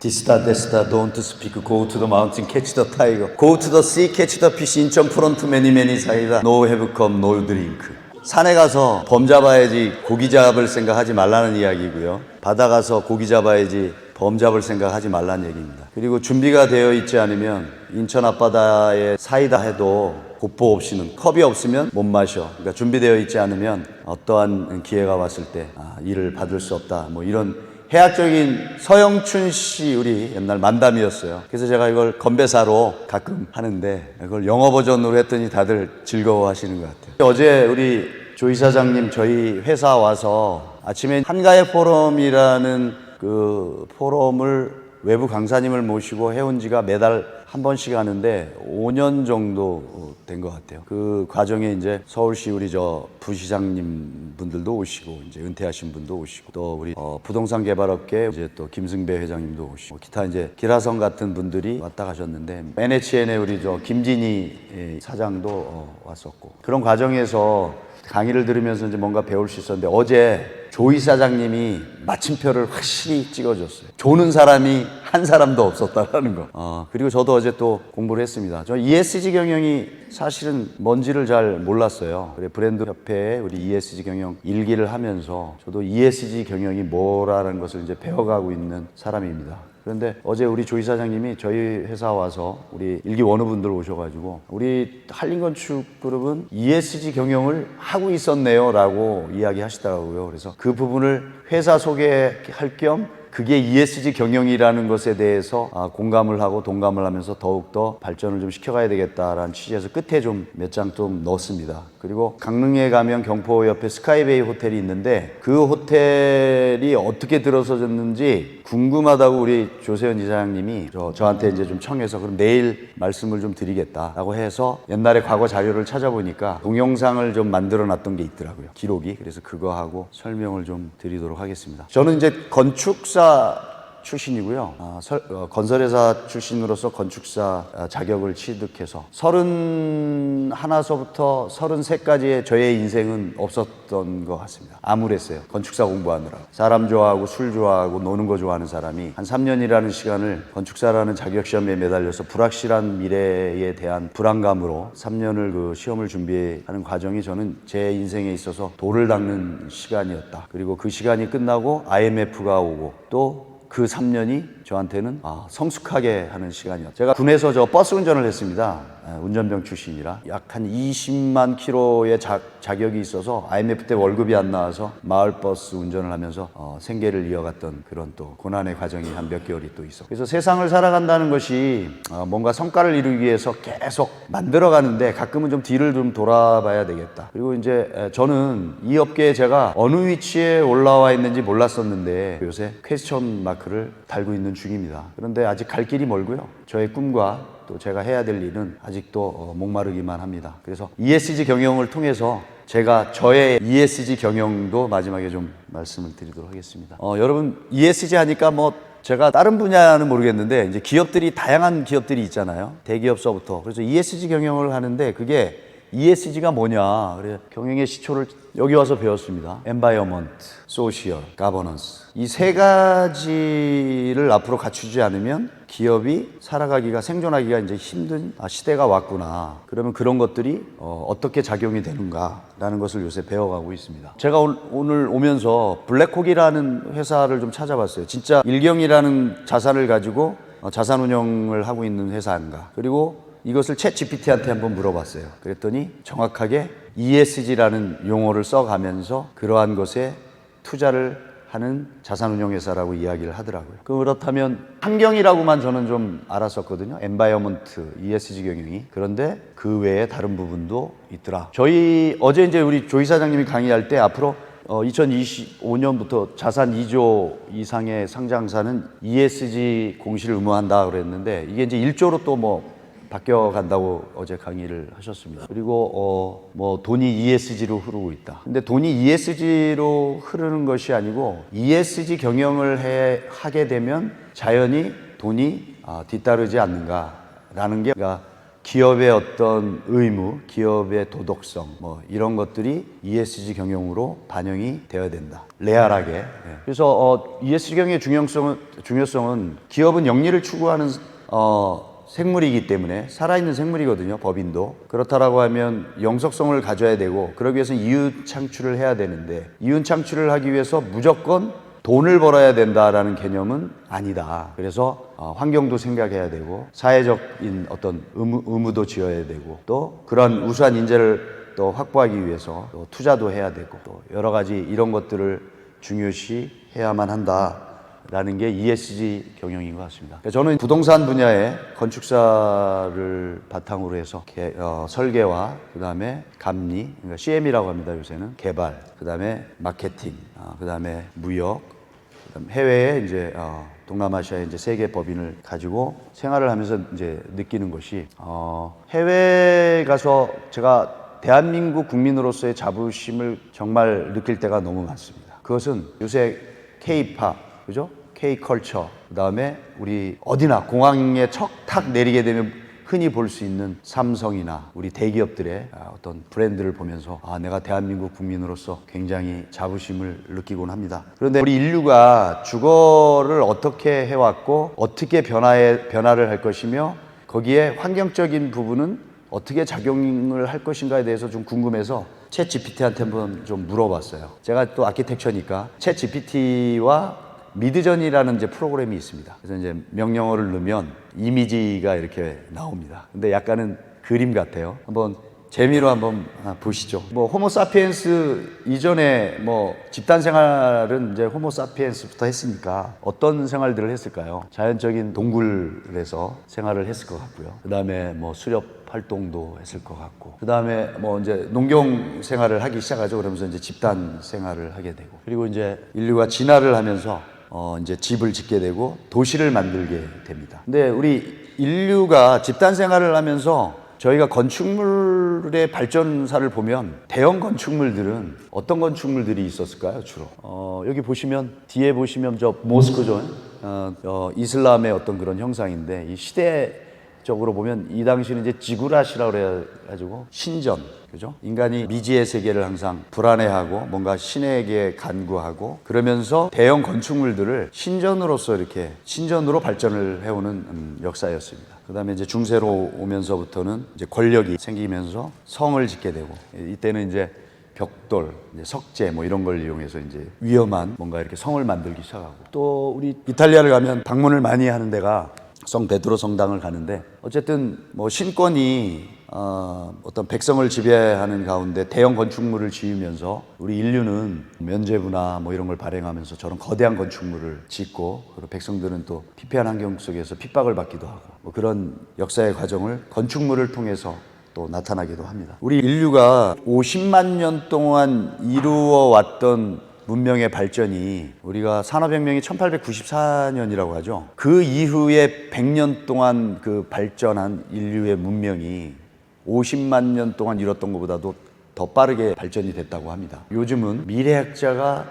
디스타 데스타 don't speak go to the mountain catch the tiger go to the sea catch the fish 인천 프론트 매니 매니 사이다 no have come no drink. 산에 가서 범 잡아야지 고기 잡을 생각하지 말라는 이야기고요. 바다 가서 고기 잡아야지 범 잡을 생각하지 말라는 얘기입니다. 그리고 준비가 되어 있지 않으면 인천 앞바다에 사이다 해도 고포 없이는 컵이 없으면 못 마셔. 그러니까 준비되어 있지 않으면 어떠한 기회가 왔을 때 이를 받을 수 없다. 뭐 이런 해학적인 서영춘 씨 우리 옛날 만담이었어요. 그래서 제가 이걸 건배사로 가끔 하는데 이걸 영어 버전으로 했더니 다들 즐거워하시는 것 같아요. 어제 우리 조 이사장님 저희 회사 와서 아침에 한가해 포럼이라는 그 포럼을 외부 강사님을 모시고 해온 지가 매달 한 번씩 하는데 5년 정도 된 것 같아요. 그 과정에 이제 서울시 우리 부시장님 분들도 오시고 이제 은퇴하신 분도 오시고 또 우리 부동산 개발업계 이제 또 김승배 회장님도 오시고 기타 이제 기라성 같은 분들이 왔다 가셨는데 NHN의 우리 김진희 사장도 왔었고 그런 과정에서 강의를 들으면서 이제 뭔가 배울 수 있었는데 어제 조 이사장님이 마침표를 확실히 찍어줬어요. 조는 사람이 한 사람도 없었다라는 거. 그리고 저도 어제 또 공부를 했습니다. 저 ESG 경영이 사실은 뭔지를 잘 몰랐어요. 그래 브랜드 협회에 우리 ESG 경영 일기를 하면서 저도 ESG 경영이 뭐라는 것을 이제 배워가고 있는 사람입니다. 그런데 어제 우리 조 이사장님이 저희 회사 와서 우리 일기 원우분들 오셔가지고 우리 한림건축그룹은 ESG 경영을 하고 있었네요 라고 이야기하시더라고요. 그래서 그 부분을 회사 소개할 겸 그게 ESG 경영이라는 것에 대해서 공감을 하고 동감을 하면서 더욱더 발전을 좀 시켜가야 되겠다라는 취지에서 끝에 좀 몇 장 좀 넣었습니다. 그리고 강릉에 가면 경포 옆에 스카이베이 호텔이 있는데 그 호텔이 어떻게 들어서졌는지 궁금하다고 우리 조세현 이사장님이 저한테 이제 좀 청해서 그럼 내일 말씀을 좀 드리겠다라고 해서 옛날에 과거 자료를 찾아보니까 동영상을 좀 만들어 놨던 게 있더라고요. 기록이. 그래서 그거 하고 설명을 좀 드리도록 하겠습니다. 저는 이제 건축사 출신이고요. 건설회사 출신으로서 건축사 자격을 취득해서 31서부터 33까지의 저의 인생은 없었던 것 같습니다. 암울했어요. 건축사 공부하느라. 사람 좋아하고 술 좋아하고 노는 거 좋아하는 사람이 한 3년이라는 시간을 건축사라는 자격시험에 매달려서 불확실한 미래에 대한 불안감으로 3년을 그 시험을 준비하는 과정이 저는 제 인생에 있어서 돌을 닦는 시간이었다. 그리고 그 시간이 끝나고 IMF가 오고 또 그 3년이 저한테는 성숙하게 하는 시간이었죠. 제가 군에서 버스 운전을 했습니다. 운전병 출신이라 약 한 20만 킬로의 자격이 있어서 IMF 때 월급이 안 나와서 마을버스 운전을 하면서 생계를 이어갔던 그런 또 고난의 과정이 한 몇 개월이 또 있었고 그래서 세상을 살아간다는 것이 뭔가 성과를 이루기 위해서 계속 만들어가는데 가끔은 좀 뒤를 좀 돌아봐야 되겠다. 그리고 이제 저는 이 업계에 제가 어느 위치에 올라와 있는지 몰랐었는데 요새 퀘스천 마크를 달고 있는 중입니다. 그런데 아직 갈 길이 멀고요. 저의 꿈과 또 제가 해야 될 일은 아직도 목마르기만 합니다. 그래서 ESG 경영을 통해서 제가 저의 ESG 경영도 마지막에 좀 말씀을 드리도록 하겠습니다. 여러분 ESG 하니까 제가 다른 분야는 모르겠는데 이제 기업들이 다양한 기업들이 있잖아요. 대기업서부터. 그래서 ESG 경영을 하는데 그게 ESG가 뭐냐? 그래 경영의 시초를 여기 와서 배웠습니다. Environment, Social, Governance. 이 세 가지를 앞으로 갖추지 않으면 기업이 살아가기가 생존하기가 이제 힘든 시대가 왔구나. 그러면 그런 것들이 어떻게 작용이 되는가라는 것을 요새 배워가고 있습니다. 제가 오늘 오면서 블랙콕이라는 회사를 좀 찾아봤어요. 진짜 일경이라는 자산을 가지고 자산 운영을 하고 있는 회사인가. 그리고 이것을 챗 GPT한테 한번 물어봤어요. 그랬더니 정확하게 ESG라는 용어를 써가면서 그러한 것에 투자를 하는 자산운용회사라고 이야기를 하더라고요. 그렇다면 환경이라고만 저는 좀 알았었거든요. 엔바이어먼트, ESG 경영이. 그런데 그 외에 다른 부분도 있더라. 어제 이제 우리 조 이사장님이 강의할 때 앞으로 2025년부터 자산 2조 이상의 상장사는 ESG 공시를 의무한다 그랬는데 이게 이제 1조로 또 바뀌어 간다고 어제 강의를 하셨습니다. 그리고 돈이 ESG로 흐르고 있다. 근데 돈이 ESG로 흐르는 것이 아니고 ESG 경영을 하게 되면 자연히 돈이 뒤따르지 않는가라는 게 기업의 어떤 의무, 기업의 도덕성, 뭐 이런 것들이 ESG 경영으로 반영이 되어야 된다. 레알하게. 예. 그래서 ESG 경영의 중요성은 기업은 영리를 추구하는 생물이기 때문에 살아있는 생물이거든요. 법인도. 그렇다라고 하면 영속성을 가져야 되고 그러기 위해서는 이윤 창출을 해야 되는데 이윤 창출을 하기 위해서 무조건 돈을 벌어야 된다라는 개념은 아니다. 그래서 환경도 생각해야 되고 사회적인 어떤 의무도 지어야 되고 또 그런 우수한 인재를 또 확보하기 위해서 또 투자도 해야 되고 또 여러 가지 이런 것들을 중요시 해야만 한다라는 게 ESG 경영인 것 같습니다. 저는 부동산 분야의 건축사를 바탕으로 해서 설계와 그다음에 감리, 그러니까 CM이라고 합니다. 요새는 개발, 그다음에 마케팅, 그다음에 무역, 그다음에 해외에 이제 동남아시아의 이제 세계 법인을 가지고 생활을 하면서 이제 느끼는 것이 해외에 가서 제가 대한민국 국민으로서의 자부심을 정말 느낄 때가 너무 많습니다. 그것은 요새 K-팝, 그죠? K-컬처, 그다음에 우리 어디나 공항에 탁 내리게 되면 흔히 볼 수 있는 삼성이나 우리 대기업들의 어떤 브랜드를 보면서 내가 대한민국 국민으로서 굉장히 자부심을 느끼곤 합니다. 그런데 우리 인류가 주거를 어떻게 해왔고 어떻게 변화를 할 것이며 거기에 환경적인 부분은 어떻게 작용을 할 것인가에 대해서 좀 궁금해서 챗 GPT한테 한번 좀 물어봤어요. 제가 또 아키텍처니까 챗 GPT와 미드전이라는 이제 프로그램이 있습니다. 그래서 이제 명령어를 넣으면 이미지가 이렇게 나옵니다. 근데 약간은 그림 같아요. 한번 재미로 한번 보시죠. 뭐 호모사피엔스 이전에 뭐 집단 생활은 이제 호모사피엔스부터 했으니까 어떤 생활들을 했을까요? 자연적인 동굴에서 생활을 했을 것 같고요. 그다음에 뭐 수렵 활동도 했을 것 같고, 그다음에 뭐 이제 농경 생활을 하기 시작하죠. 그러면서 이제 집단 생활을 하게 되고, 그리고 이제 인류가 진화를 하면서 이제 집을 짓게 되고 도시를 만들게 됩니다. 근데 우리 인류가 집단 생활을 하면서 저희가 건축물의 발전사를 보면 대형 건축물들은 어떤 건축물들이 있었을까요? 주로 여기 보시면 뒤에 보시면 저 모스크죠. 이슬람의 어떤 그런 형상인데 이 시대적으로 보면 이 당시는 이제 지구라시라고 그래가지고 신전, 그죠? 인간이 미지의 세계를 항상 불안해하고 뭔가 신에게 간구하고 그러면서 대형 건축물들을 신전으로서 이렇게 신전으로 발전을 해오는 역사였습니다. 그 다음에 이제 중세로 오면서부터는 이제 권력이 생기면서 성을 짓게 되고 이때는 이제 벽돌, 이제 석재 뭐 이런 걸 이용해서 이제 위험한 뭔가 이렇게 성을 만들기 시작하고 또 우리 이탈리아를 가면 방문을 많이 하는 데가 성 베드로 성당을 가는데 어쨌든 뭐 신권이 어떤 백성을 지배하는 가운데 대형 건축물을 지으면서 우리 인류는 면죄부나 뭐 이런 걸 발행하면서 저런 거대한 건축물을 짓고 그리고 백성들은 또 피폐한 환경 속에서 핍박을 받기도 하고 뭐 그런 역사의 과정을 건축물을 통해서 또 나타나기도 합니다. 우리 인류가 50만 년 동안 이루어 왔던 문명의 발전이 우리가 산업혁명이 1894년이라고 하죠. 그 이후에 100년 동안 그 발전한 인류의 문명이 50만 년 동안 이뤘던 것보다도 더 빠르게 발전이 됐다고 합니다. 요즘은 미래학자가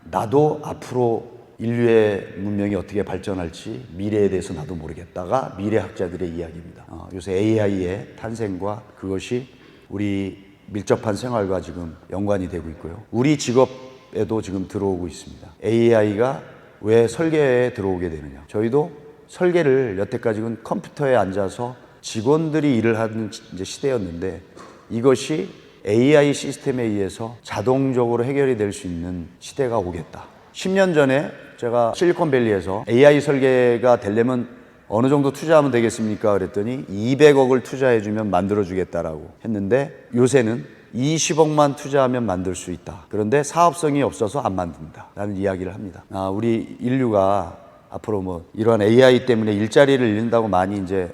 나도 앞으로 인류의 문명이 어떻게 발전할지 미래에 대해서 나도 모르겠다가 미래학자들의 이야기입니다. 요새 AI의 탄생과 그것이 우리 밀접한 생활과 지금 연관이 되고 있고요. 우리 직업에도 지금 들어오고 있습니다. AI가 왜 설계에 들어오게 되느냐. 저희도 설계를 여태까지는 컴퓨터에 앉아서 직원들이 일을 하는 이제 시대였는데 이것이 AI 시스템에 의해서 자동적으로 해결이 될 수 있는 시대가 오겠다. 10년 전에 제가 실리콘밸리에서 AI 설계가 되려면 어느 정도 투자하면 되겠습니까? 그랬더니 200억을 투자해주면 만들어주겠다라고 했는데 요새는 20억만 투자하면 만들 수 있다. 그런데 사업성이 없어서 안 만든다. 라는 이야기를 합니다. 우리 인류가 앞으로 뭐 이러한 AI 때문에 일자리를 잃는다고 많이 이제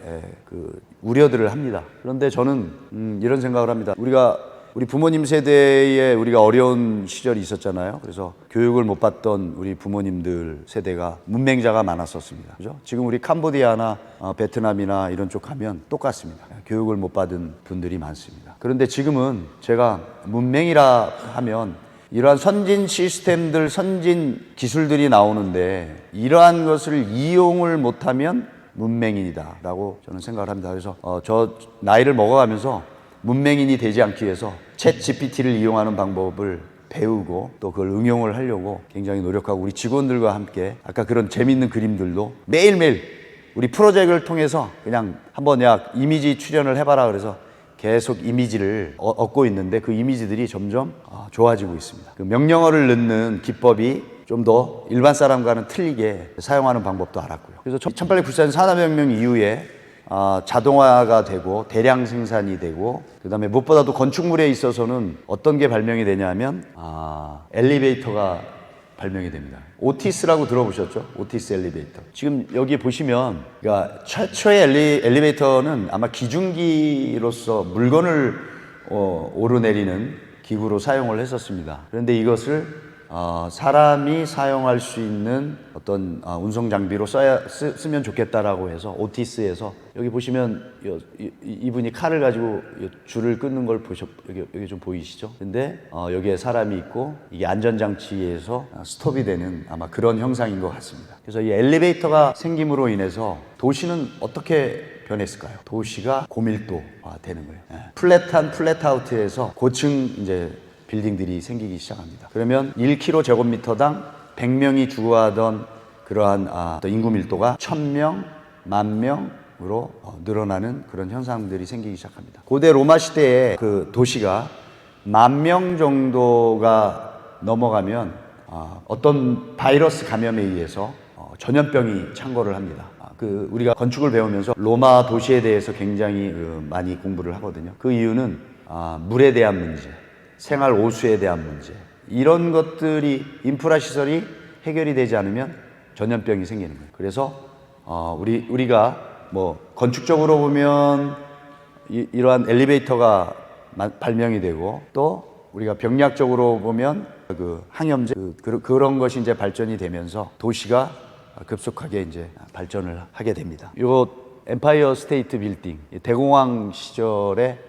우려들을 합니다. 그런데 저는 이런 생각을 합니다. 우리 부모님 세대에 우리가 어려운 시절이 있었잖아요. 그래서 교육을 못 받던 우리 부모님들 세대가 문맹자가 많았었습니다. 그죠? 지금 우리 캄보디아나 베트남이나 이런 쪽 가면 똑같습니다. 교육을 못 받은 분들이 많습니다. 그런데 지금은 제가 문맹이라 하면 이러한 선진 시스템들, 선진 기술들이 나오는데 이러한 것을 이용을 못하면 문맹인이다라고 저는 생각을 합니다. 그래서 저 나이를 먹어가면서 문맹인이 되지 않기 위해서 챗 GPT를 이용하는 방법을 배우고 또 그걸 응용을 하려고 굉장히 노력하고 우리 직원들과 함께 아까 그런 재밌는 그림들도 매일매일 우리 프로젝트를 통해서 그냥 한번 이미지 출연을 해봐라 그래서 계속 이미지를 얻고 있는데 그 이미지들이 점점 좋아지고 있습니다. 그 명령어를 넣는 기법이 좀 더 일반 사람과는 틀리게 사용하는 방법도 알았고요. 그래서 1894년 산업혁명 이후에 자동화가 되고 대량 생산이 되고 그다음에 무엇보다도 건축물에 있어서는 어떤 게 발명이 되냐면 엘리베이터가 발명이 됩니다. 오티스라고 들어보셨죠? 오티스 엘리베이터. 지금 여기 보시면 그러니까 최초의 엘리베이터는 아마 기중기로서 물건을 오르내리는 기구로 사용을 했었습니다. 그런데 이것을 사람이 사용할 수 있는 어떤 운송 장비로 쓰면 좋겠다라고 해서 오티스에서 여기 보시면 이분이 칼을 가지고 줄을 끊는 걸 여기 좀 보이시죠? 근데 여기에 사람이 있고 이게 안전장치에서 스톱이 되는 아마 그런 형상인 것 같습니다. 그래서 이 엘리베이터가 생김으로 인해서 도시는 어떻게 변했을까요? 도시가 고밀도화 되는 거예요. 플랫한 플랫아웃에서 고층 이제 빌딩들이 생기기 시작합니다. 그러면 1km제곱미터당 100명이 주거하던 그러한 인구 밀도가 1000명, 10,000명으로 늘어나는 그런 현상들이 생기기 시작합니다. 고대 로마 시대에 그 도시가 10,000명 정도가 넘어가면 어떤 바이러스 감염에 의해서 전염병이 창궐을 합니다. 우리가 건축을 배우면서 로마 도시에 대해서 굉장히 많이 공부를 하거든요. 그 이유는 물에 대한 문제, 생활 오수에 대한 문제 이런 것들이 인프라 시설이 해결이 되지 않으면 전염병이 생기는 거예요. 그래서 우리가 뭐 건축적으로 보면 이러한 엘리베이터가 발명이 되고 또 우리가 병리학적으로 보면 그 항염제 그런 것이 이제 발전이 되면서 도시가 급속하게 이제 발전을 하게 됩니다. 요 엠파이어 스테이트 빌딩 대공황 시절에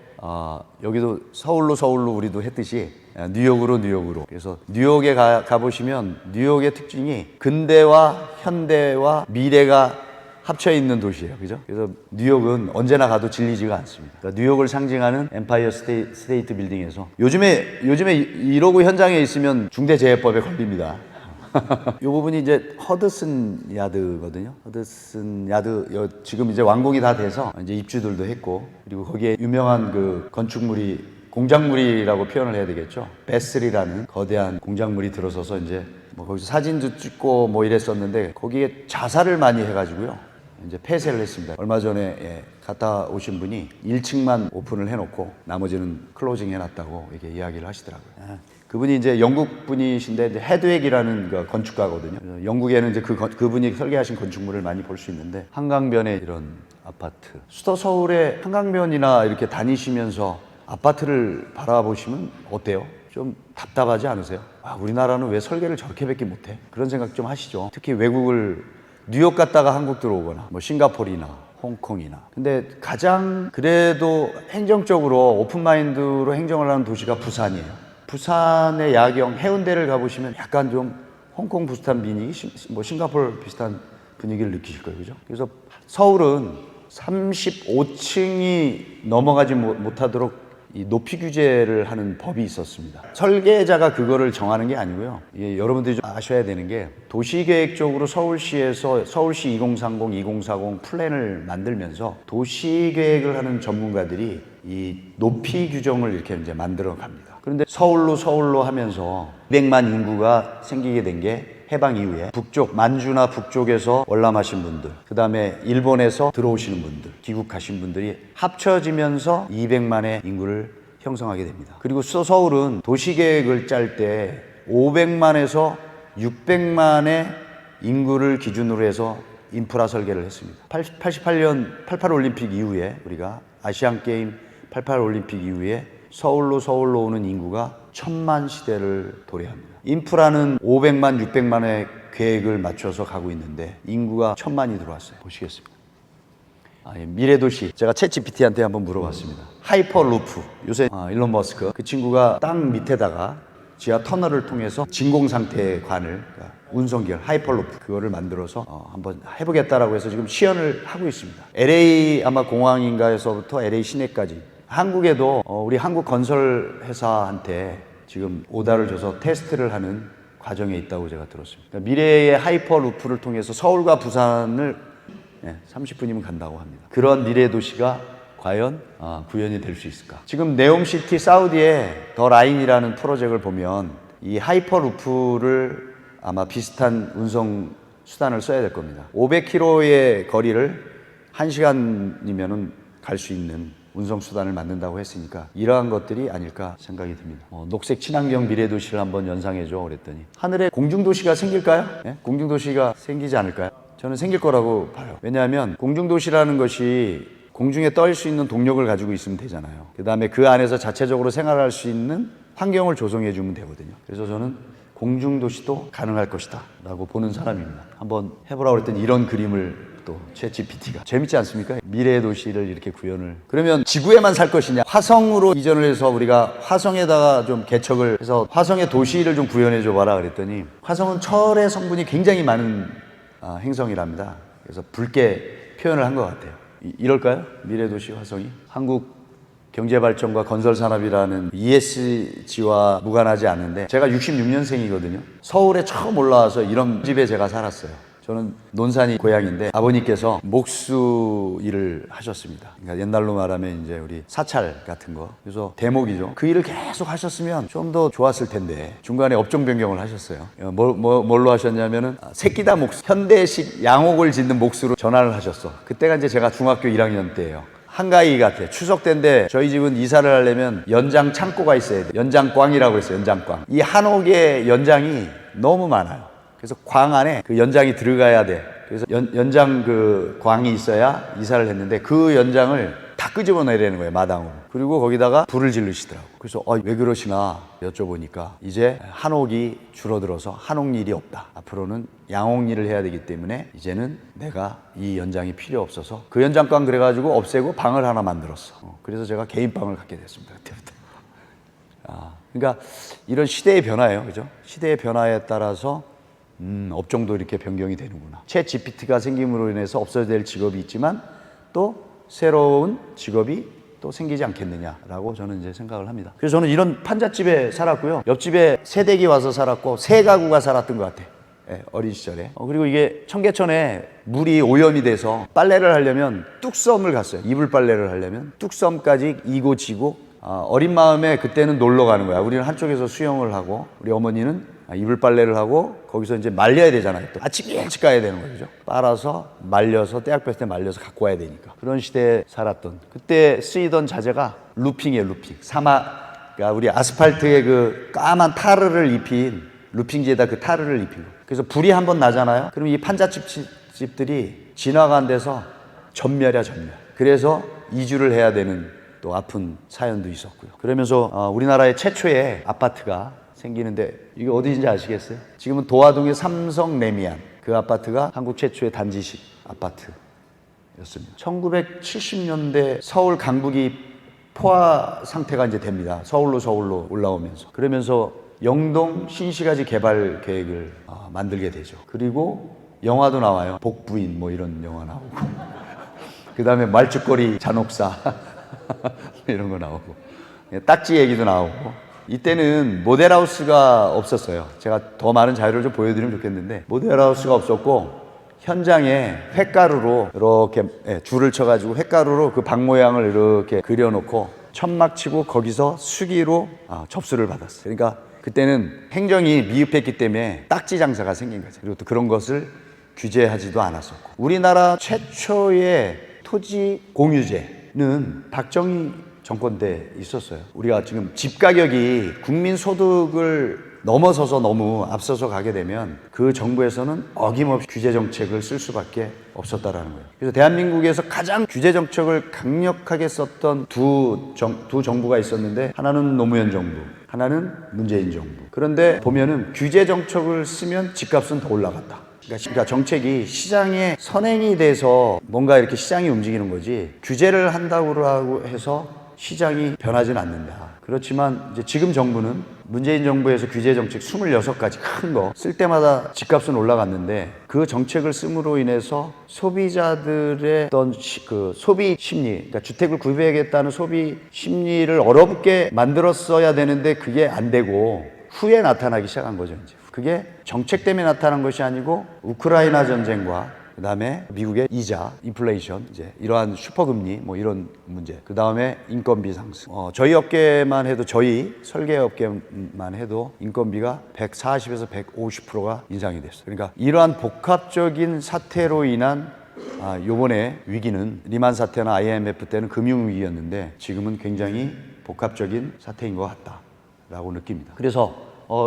여기도 서울로 우리도 했듯이 뉴욕으로 그래서 뉴욕에 가보시면 뉴욕의 특징이 근대와 현대와 미래가 합쳐 있는 도시예요. 그죠? 그래서 뉴욕은 언제나 가도 질리지가 않습니다. 그러니까 뉴욕을 상징하는 엠파이어 스테이트 빌딩에서 요즘에 이러고 현장에 있으면 중대재해법에 걸립니다. 이 부분이 이제 허드슨 야드거든요. 허드슨 야드 지금 이제 완공이 다 돼서 이제 입주들도 했고 그리고 거기에 유명한 그 건축물이 공작물이라고 표현을 해야 되겠죠. 베슬이라는 거대한 공작물이 들어서서 이제 뭐 거기서 사진도 찍고 뭐 이랬었는데 거기에 자살을 많이 해가지고요. 이제 폐쇄를 했습니다. 얼마 전에 갔다 오신 분이 1층만 오픈을 해놓고 나머지는 클로징 해놨다고 이렇게 이야기를 하시더라고요. 그분이 이제 영국 분이신데 이제 헤드윅이라는 그 건축가거든요. 영국에는 이제 그분이 설계하신 건축물을 많이 볼 수 있는데 한강변에 이런 아파트, 수도 서울의 한강변이나 이렇게 다니시면서 아파트를 바라보시면 어때요? 좀 답답하지 않으세요? 우리나라는 왜 설계를 저렇게밖에 못해? 그런 생각 좀 하시죠. 특히 외국을 뉴욕 갔다가 한국 들어오거나 뭐 싱가포르나 홍콩이나 근데 가장 그래도 행정적으로 오픈마인드로 행정을 하는 도시가 부산이에요. 부산의 야경 해운대를 가보시면 약간 좀 홍콩 비슷한 분위기, 뭐 싱가포르 비슷한 분위기를 느끼실 거예요. 그죠? 그래서 서울은 35층이 넘어가지 못하도록 이 높이 규제를 하는 법이 있었습니다. 설계자가 그거를 정하는 게 아니고요. 여러분들이 좀 아셔야 되는 게 도시계획적으로 서울시에서 서울시 2030, 2040 플랜을 만들면서 도시계획을 하는 전문가들이 이 높이 규정을 이렇게 이제 만들어 갑니다. 그런데 서울로 하면서 200만 인구가 생기게 된 게 해방 이후에 북쪽, 만주나 북쪽에서 월남하신 분들, 그 다음에 일본에서 들어오시는 분들, 귀국하신 분들이 합쳐지면서 200만의 인구를 형성하게 됩니다. 그리고 서울은 도시계획을 짤 때 500만에서 600만의 인구를 기준으로 해서 인프라 설계를 했습니다. 88년 88 올림픽 이후에 우리가 아시안게임 88 올림픽 이후에 서울로 오는 인구가 1000만 시대를 도래합니다. 인프라는 500만, 600만의 계획을 맞춰서 가고 있는데 인구가 1000만이 들어왔어요. 보시겠습니다. 미래도시 제가 챗 GPT한테 한번 물어봤습니다. 하이퍼루프 요새 일론 머스크 그 친구가 땅 밑에다가 지하 터널을 통해서 진공 상태의 관을 운송기열 하이퍼루프 그거를 만들어서 한번 해보겠다라고 해서 지금 시연을 하고 있습니다. LA 아마 공항인가에서부터 LA 시내까지 한국에도 우리 한국 건설 회사한테 지금 오다를 줘서 테스트를 하는 과정에 있다고 제가 들었습니다. 그러니까 미래의 하이퍼루프를 통해서 서울과 부산을 30분이면 간다고 합니다. 그런 미래 도시가 과연 구현이 될 수 있을까? 지금 네옴시티 사우디의 더 라인이라는 프로젝트를 보면 이 하이퍼루프를 아마 비슷한 운송 수단을 써야 될 겁니다. 500km의 거리를 1시간이면은 갈 수 있는 운송 수단을 만든다고 했으니까 이러한 것들이 아닐까 생각이 듭니다. 녹색 친환경 미래 도시를 한번 연상해줘 그랬더니 하늘에 공중 도시가 생길까요? 네? 공중 도시가 생기지 않을까요? 저는 생길 거라고 봐요. 왜냐하면 공중 도시라는 것이 공중에 떠 있을 수 있는 동력을 가지고 있으면 되잖아요. 그 다음에 그 안에서 자체적으로 생활할 수 있는 환경을 조성해 주면 되거든요. 그래서 저는 공중도시도 가능할 것이다 라고 보는 사람입니다. 한번 해보라고 그랬더니 이런 그림을 또 챗GPT가 재밌지 않습니까? 미래의 도시를 이렇게 구현을 그러면 지구에만 살 것이냐 화성으로 이전을 해서 우리가 화성에다가 좀 개척을 해서 화성의 도시를 좀 구현해 줘봐라 그랬더니 화성은 철의 성분이 굉장히 많은 행성이랍니다. 그래서 붉게 표현을 한 것 같아요. 이럴까요? 미래 도시 화성이? 한국 경제발전과 건설산업이라는 ESG와 무관하지 않은데 제가 66년생이거든요. 서울에 처음 올라와서 이런 집에 제가 살았어요. 저는 논산이 고향인데 아버님께서 목수 일을 하셨습니다. 그러니까 옛날로 말하면 이제 우리 사찰 같은 거. 그래서 대목이죠. 그 일을 계속 하셨으면 좀 더 좋았을 텐데 중간에 업종 변경을 하셨어요. 뭘로 하셨냐면은 새끼다 목수, 현대식 양옥을 짓는 목수로 전환을 하셨어. 그때가 이제 제가 중학교 1학년 때예요. 한가위 같아. 추석 때인데 저희 집은 이사를 하려면 연장 창고가 있어야 돼. 연장꽝이라고 했어요. 연장꽝. 이 한옥의 연장이 너무 많아요. 그래서 광 안에 그 연장이 들어가야 돼. 그래서 연장 그 광이 있어야 이사를 했는데 그 연장을 다 끄집어 내려는 거예요. 마당으로. 그리고 거기다가 불을 지르시더라고. 그래서 왜 그러시나 여쭤보니까 이제 한옥이 줄어들어서 한옥일이 없다. 앞으로는 양옥일을 해야 되기 때문에 이제는 내가 이 연장이 필요 없어서 그 연장광 그래가지고 없애고 방을 하나 만들었어. 그래서 제가 개인 방을 갖게 됐습니다. 그때부터. 그러니까 이런 시대의 변화예요. 그죠? 시대의 변화에 따라서 업종도 이렇게 변경이 되는구나. 챗 GPT가 생김으로 인해서 없어야 될 직업이 있지만 또 새로운 직업이 또 생기지 않겠느냐라고 저는 이제 생각을 합니다. 그래서 저는 이런 판잣집에 살았고요. 옆집에 새댁이 와서 살았고 세 가구가 살았던 것 같아. 어린 시절에. 그리고 이게 청계천에 물이 오염이 돼서 빨래를 하려면 뚝섬을 갔어요. 이불 빨래를 하려면 뚝섬까지 이고 지고 어린 마음에 그때는 놀러 가는 거야. 우리는 한쪽에서 수영을 하고 우리 어머니는 이불 빨래를 하고 거기서 이제 말려야 되잖아요. 또 아침 일찍 가야 되는 거죠. 빨아서 말려서 대학교 때 말려서 갖고 와야 되니까. 그런 시대에 살았던 그때 쓰이던 자재가 루핑이에요. 루핑. 그러니까 우리 아스팔트에 그 까만 타르를 입힌 루핑지에다 그 타르를 입힌 거. 그래서 불이 한번 나잖아요. 그럼 이 판잣집들이 지나간 데서 전멸이야 전멸. 그래서 이주를 해야 되는 또 아픈 사연도 있었고요. 그러면서 우리나라의 최초의 아파트가 생기는데 이게 어디인지 아시겠어요? 지금은 도화동의 삼성 레미안 그 아파트가 한국 최초의 단지식 아파트였습니다. 1970년대 서울 강북이 포화 상태가 이제 됩니다. 서울로 올라오면서 그러면서 영동 신시가지 개발 계획을 만들게 되죠. 그리고 영화도 나와요. 복부인 뭐 이런 영화 나오고 그 다음에 말죽거리 잔혹사 이런 거 나오고 딱지 얘기도 나오고 이때는 모델하우스가 없었어요. 제가 더 많은 자료를 좀 보여드리면 좋겠는데 모델하우스가 없었고 현장에 횟가루로 이렇게 줄을 쳐가지고 횟가루로 그 방 모양을 이렇게 그려놓고 천막 치고 거기서 수기로 접수를 받았어요. 그러니까 그때는 행정이 미흡했기 때문에 딱지 장사가 생긴 거죠. 그리고 또 그런 것을 규제하지도 않았었고 우리나라 최초의 토지 공유제는 박정희 정권 때 있었어요. 우리가 지금 집 가격이 국민 소득을 넘어서서 너무 앞서서 가게 되면 그 정부에서는 어김없이 규제 정책을 쓸 수밖에 없었다라는 거예요. 그래서 대한민국에서 가장 규제 정책을 강력하게 썼던 두 정부가 있었는데 하나는 노무현 정부, 하나는 문재인 정부. 그런데 보면은 규제 정책을 쓰면 집값은 더 올라갔다. 그러니까 정책이 시장에 선행이 돼서 뭔가 이렇게 시장이 움직이는 거지 규제를 한다고 해서 시장이 변하지는 않는다. 그렇지만 이제 지금 정부는 문재인 정부에서 규제 정책 26가지 큰 거 쓸 때마다 집값은 올라갔는데 그 정책을 씀으로 인해서 소비자들의 어떤 그 소비 심리, 그러니까 주택을 구입해야겠다는 소비 심리를 얼어붙게 만들었어야 되는데 그게 안 되고 후에 나타나기 시작한 거죠. 이제 그게 정책 때문에 나타난 것이 아니고 우크라이나 전쟁과 그다음에 미국의 이자, 인플레이션, 이제 이러한 슈퍼금리 뭐 이런 문제. 그다음에 인건비 상승. 저희 업계만 해도 저희 설계 업계만 해도 인건비가 140에서 150%가 인상이 됐어요. 그러니까 이러한 복합적인 사태로 인한 요번에 위기는 리만 사태나 IMF 때는 금융 위기였는데 지금은 굉장히 복합적인 사태인 것 같다라고 느낍니다. 그래서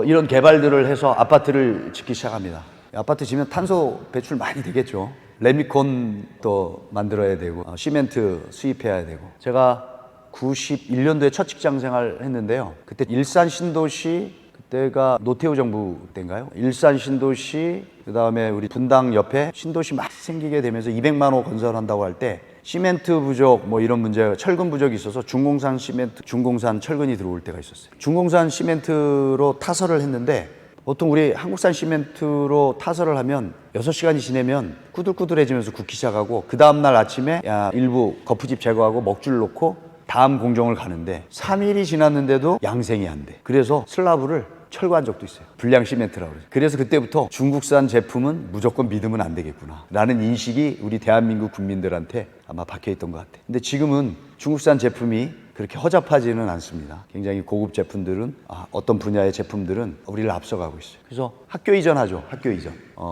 이런 개발들을 해서 아파트를 짓기 시작합니다. 아파트 지면 탄소 배출 많이 되겠죠. 레미콘도 만들어야 되고 시멘트 수입해야 되고. 제가 91년도에 첫 직장 생활을 했는데요. 그때 일산 신도시, 그때가 노태우 정부 때인가요? 일산 신도시, 그다음에 우리 분당 옆에 신도시 막 생기게 되면서 200만 호 건설한다고 할 때 시멘트 부족 뭐 이런 문제, 철근 부족이 있어서 중공산 시멘트, 중공산 철근이 들어올 때가 있었어요. 중공산 시멘트로 타설을 했는데 보통 우리 한국산 시멘트로 타설을 하면 6시간이 지나면 꾸들꾸들해지면서 굳기 시작하고 그 다음날 아침에 일부 거푸집 제거하고 먹줄 놓고 다음 공정을 가는데 3일이 지났는데도 양생이 안 돼. 그래서 슬라브를 철거한 적도 있어요. 불량 시멘트라고 그러죠. 그래서 그때부터 중국산 제품은 무조건 믿으면 안 되겠구나 라는 인식이 우리 대한민국 국민들한테 아마 박혀있던 것 같아요. 근데 지금은 중국산 제품이 그렇게 허접하지는 않습니다. 굉장히 고급 제품들은 어떤 분야의 제품들은 우리를 앞서가고 있어요. 그래서 학교 이전하죠. 학교 이전.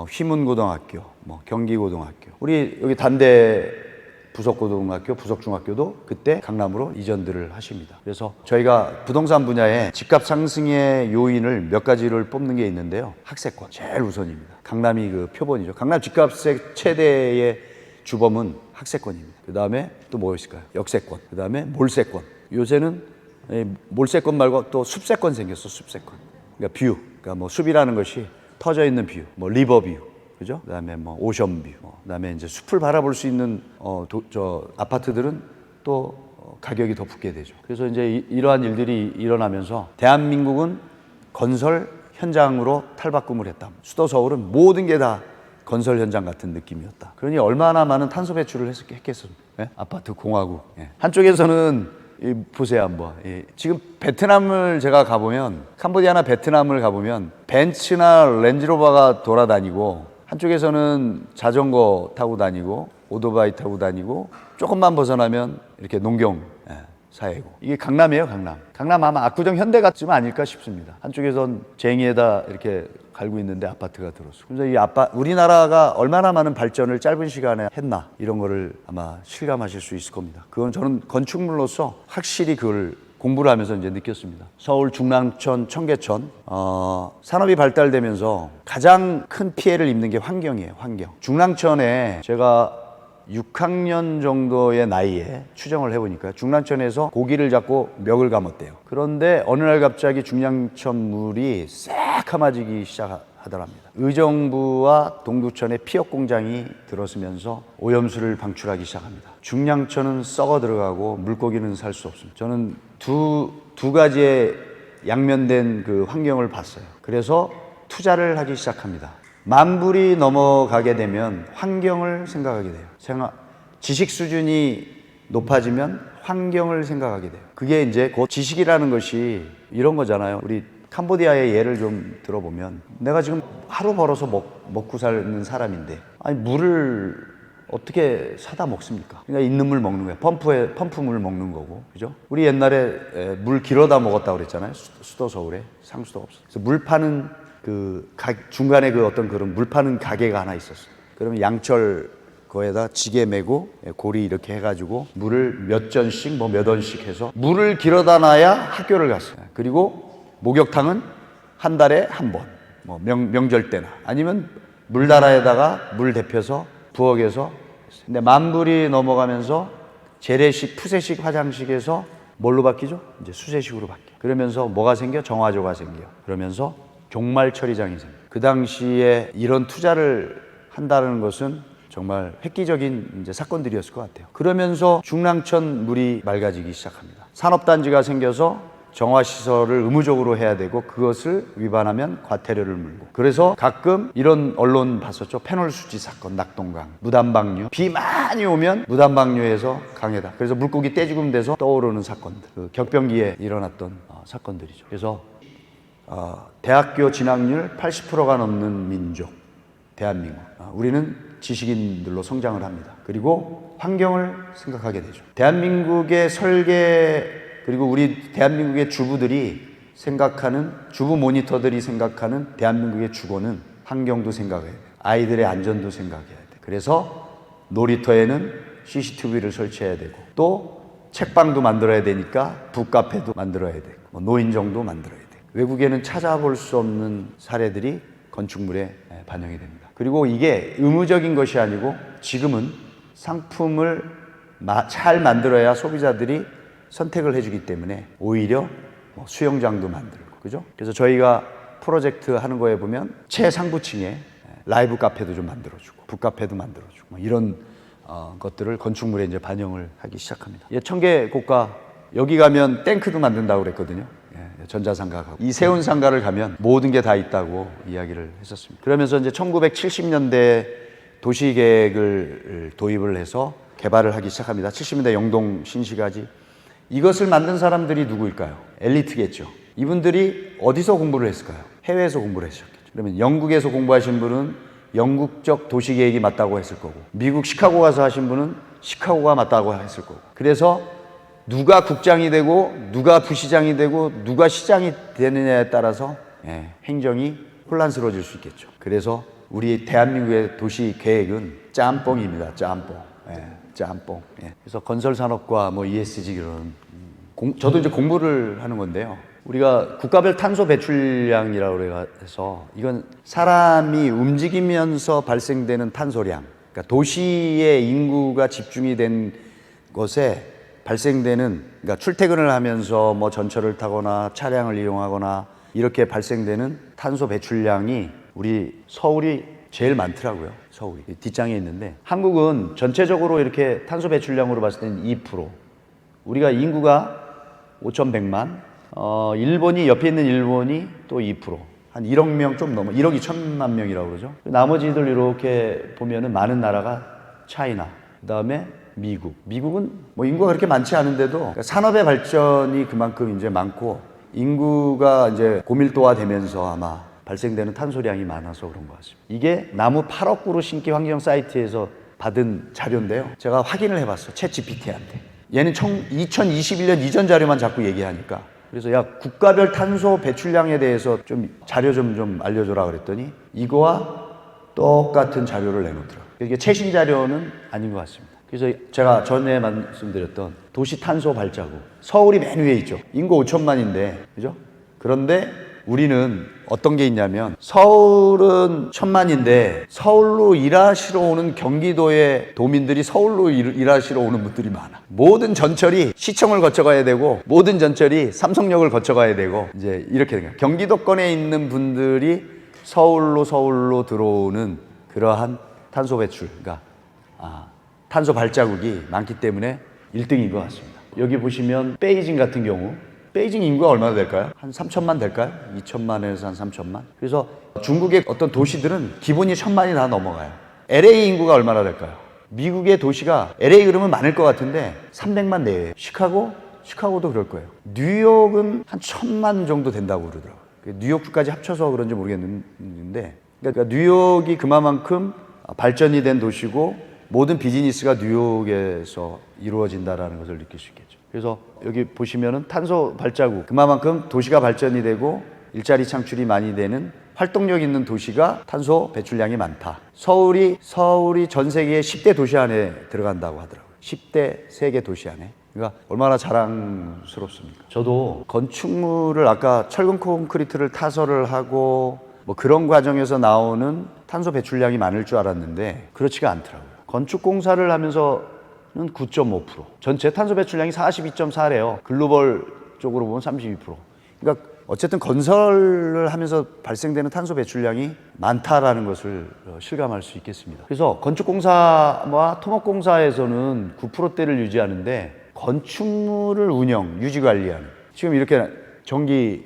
휘문고등학교, 뭐 경기고등학교. 우리 여기 단대 부석고등학교, 부석중학교도 그때 강남으로 이전들을 하십니다. 그래서 저희가 부동산 분야에 집값 상승의 요인을 몇 가지를 뽑는 게 있는데요. 학세권 제일 우선입니다. 강남이 그 표본이죠. 강남 집값의 최대의 주범은 학세권입니다. 그 다음에 또 뭐 있을까요? 역세권. 그 다음에 몰세권. 요새는 몰세권 말고 또 숲세권 생겼어. 숲세권. 그러니까 뷰. 그러니까 뭐 숲이라는 것이 터져 있는 뷰, 뭐 리버뷰. 그죠? 그다음에 뭐 오션뷰, 그다음에 이제 숲을 바라볼 수 있는 아파트들은 또 가격이 더 붙게 되죠. 그래서 이제 이러한 일들이 일어나면서 대한민국은 건설 현장으로 탈바꿈을 했다. 수도 서울은 모든 게 다 건설 현장 같은 느낌이었다. 그러니 얼마나 많은 탄소 배출을 했겠습니까? 예? 아파트 공화국. 예. 한쪽에서는 보세요 한번. 지금 베트남을 제가 가보면, 캄보디아나 베트남을 가보면 벤츠나 렌즈로버가 돌아다니고 한쪽에서는 자전거 타고 다니고 오토바이 타고 다니고 조금만 벗어나면 이렇게 농경 사회고. 이게 강남이에요. 강남 아마 압구정 현대가쯤 아닐까 싶습니다. 한쪽에선 쟁이에다 이렇게 갈고 있는데 아파트가 들어서. 그래서 이 우리나라가 얼마나 많은 발전을 짧은 시간에 했나 이런 거를 아마 실감하실 수 있을 겁니다. 그건 저는 건축물로서 확실히 그걸 공부를 하면서 이제 느꼈습니다. 서울 중랑천, 청계천 산업이 발달되면서 가장 큰 피해를 입는 게 환경이에요. 환경. 중랑천에 제가 6학년 정도의 나이에 추정을 해보니까 중랑천에서 고기를 잡고 멱을 감았대요. 그런데 어느 날 갑자기 중랑천 물이 새카마지기 시작하더랍니다. 의정부와 동두천에 피혁 공장이 들어서면서 오염수를 방출하기 시작합니다. 중랑천은 썩어 들어가고 물고기는 살 수 없습니다. 저는 두 가지의 양면된 그 환경을 봤어요. 그래서 투자를 하기 시작합니다. 만불이 넘어가게 되면 환경을 생각하게 돼요. 지식 수준이 높아지면 환경을 생각하게 돼요. 그게 이제 곧 지식이라는 것이 이런 거잖아요. 우리 캄보디아의 예를 좀 들어보면 내가 지금 하루 벌어서 먹고 사는 사람인데 아니 물을 어떻게 사다 먹습니까? 그러니까 있는 물 먹는 거예요. 펌프물 먹는 거고, 그죠? 우리 옛날에 물 길어다 먹었다고 그랬잖아요. 수도 서울에 상수도가 없어. 그래서 물 파는 중간에 어떤 그런 물 파는 가게가 하나 있었어요. 그러면 양철 거에다 지게 메고 고리 이렇게 해가지고 물을 몇 전씩 몇 원씩 해서 물을 길어다 놔야 학교를 갔어요. 그리고 목욕탕은 한 달에 한 번, 명절 때나 아니면 물다라에다가 물 데펴서 부엌에서. 근데 만불이 넘어가면서 재래식, 푸세식 화장실에서 뭘로 바뀌죠? 이제 수세식으로 바뀌어. 그러면서 뭐가 생겨? 정화조가 생겨. 그러면서 종말 처리장이 생겨. 그 당시에 이런 투자를 한다는 것은 정말 획기적인 이제 사건들이었을 것 같아요. 그러면서 중랑천 물이 맑아지기 시작합니다. 산업단지가 생겨서 정화시설을 의무적으로 해야 되고 그것을 위반하면 과태료를 물고 그래서 가끔 이런 언론 봤었죠. 페놀 수지 사건, 낙동강, 무단방류 비 많이 오면 무단방류해서 강에다 그래서 물고기 떼죽음 돼서 떠오르는 사건들 그 격변기에 일어났던 사건들이죠. 그래서 대학교 진학률 80%가 넘는 민족 대한민국 우리는 지식인들로 성장을 합니다. 그리고 환경을 생각하게 되죠. 대한민국의 설계 그리고 우리 대한민국의 주부들이 생각하는 주부 모니터들이 생각하는 대한민국의 주거는 환경도 생각해야 돼. 아이들의 안전도 생각해야 돼. 그래서 놀이터에는 CCTV를 설치해야 되고 또 책방도 만들어야 되니까 북카페도 만들어야 되고 노인정도 만들어야 돼. 외국에는 찾아볼 수 없는 사례들이 건축물에 반영이 됩니다. 그리고 이게 의무적인 것이 아니고 지금은 상품을 잘 만들어야 소비자들이 선택을 해주기 때문에 오히려 수영장도 만들고 그죠? 그래서 저희가 프로젝트 하는 거에 보면 최상부층에 라이브 카페도 좀 만들어주고 북카페도 만들어주고 이런 것들을 건축물에 이제 반영을 하기 시작합니다. 청계곡가 여기 가면 탱크도 만든다고 그랬거든요. 전자상가하고 이 세운상가를 가면 모든 게 다 있다고 이야기를 했었습니다. 그러면서 이제 1970년대 도시계획을 도입을 해서 개발을 하기 시작합니다. 70년대 영동 신시가지 이것을 만든 사람들이 누구일까요? 엘리트겠죠. 이분들이 어디서 공부를 했을까요? 해외에서 공부를 했었겠죠. 그러면 영국에서 공부하신 분은 영국적 도시계획이 맞다고 했을 거고 미국 시카고 가서 하신 분은 시카고가 맞다고 했을 거고 그래서 누가 국장이 되고 누가 부시장이 되고 누가 시장이 되느냐에 따라서 행정이 혼란스러워질 수 있겠죠. 그래서 우리 대한민국의 도시 계획은 짬뽕입니다. 짬뽕. 짬뽕. 그래서 건설산업과 ESG 이런 저도 이제 공부를 하는 건데요. 우리가 국가별 탄소 배출량이라고 해서 이건 사람이 움직이면서 발생되는 탄소량. 그러니까 도시의 인구가 집중이 된 것에 발생되는 그러니까 출퇴근을 하면서 전철을 타거나 차량을 이용하거나 이렇게 발생되는 탄소 배출량이 우리 서울이 제일 많더라고요. 서울이 뒷장에 있는데 한국은 전체적으로 이렇게 탄소 배출량으로 봤을 때는 2%. 우리가 인구가 5,100만. 일본이 옆에 있는 일본이 또 2%. 한 1억 명 좀 넘어. 1억 2천만 명이라고 그러죠. 나머지들 이렇게 보면은 많은 나라가 차이나. 그다음에 미국. 미국은 인구가 그렇게 많지 않은데도 산업의 발전이 그만큼 이제 많고 인구가 이제 고밀도화 되면서 아마 발생되는 탄소량이 많아서 그런 것 같습니다. 이게 나무 8억 그루 심기 환경 사이트에서 받은 자료인데요. 제가 확인을 해봤어. 챗 GPT한테. 얘는 2021년 이전 자료만 자꾸 얘기하니까. 그래서 야 국가별 탄소 배출량에 대해서 좀 자료 좀 알려줘라 그랬더니 이거와 똑같은 자료를 내놓더라고요. 이게 최신 자료는 아닌 것 같습니다. 그래서 제가 전에 말씀드렸던 도시 탄소 발자국. 서울이 맨 위에 있죠. 인구 5천만인데, 그죠? 그런데 우리는 어떤 게 있냐면 서울은 1,000만인데 서울로 일하시러 오는 경기도의 도민들이 서울로 일하시러 오는 분들이 많아. 모든 전철이 시청을 거쳐가야 되고 모든 전철이 삼성역을 거쳐가야 되고 이제 이렇게 된 거예요. 경기도권에 있는 분들이 서울로 들어오는 그러한 탄소 배출, 그러니까 탄소 발자국이 많기 때문에 1등인 것 같습니다. 여기 보시면 베이징 같은 경우 베이징 인구가 얼마나 될까요? 한 3천만 될까요? 2천만에서 한 3천만. 그래서 중국의 어떤 도시들은 기본이 1,000만이 다 넘어가요. LA 인구가 얼마나 될까요? 미국의 도시가 LA 그러면 많을 것 같은데 300만 내외예요. 시카고도 그럴 거예요. 뉴욕은 한 1,000만 정도 된다고 그러더라고요. 뉴욕주까지 합쳐서 그런지 모르겠는데 그러니까 뉴욕이 그만큼 발전이 된 도시고 모든 비즈니스가 뉴욕에서 이루어진다라는 것을 느낄 수 있겠죠. 그래서 여기 보시면은 탄소 발자국 그만큼 도시가 발전이 되고 일자리 창출이 많이 되는 활동력 있는 도시가 탄소 배출량이 많다. 서울이 전 세계 10대 도시 안에 들어간다고 하더라고요. 10대 세계 도시 안에. 그러니까 얼마나 자랑스럽습니까? 저도 건축물을 아까 철근 콘크리트를 타설을 하고 그런 과정에서 나오는 탄소 배출량이 많을 줄 알았는데 그렇지가 않더라고요. 건축공사를 하면서는 9.5%. 전체 탄소 배출량이 42.4래요. 글로벌 쪽으로 보면 32%. 그러니까 어쨌든 건설을 하면서 발생되는 탄소 배출량이 많다라는 것을 실감할 수 있겠습니다. 그래서 건축공사와 토목공사에서는 9%대를 유지하는데 건축물을 유지 관리하는 지금 이렇게 전기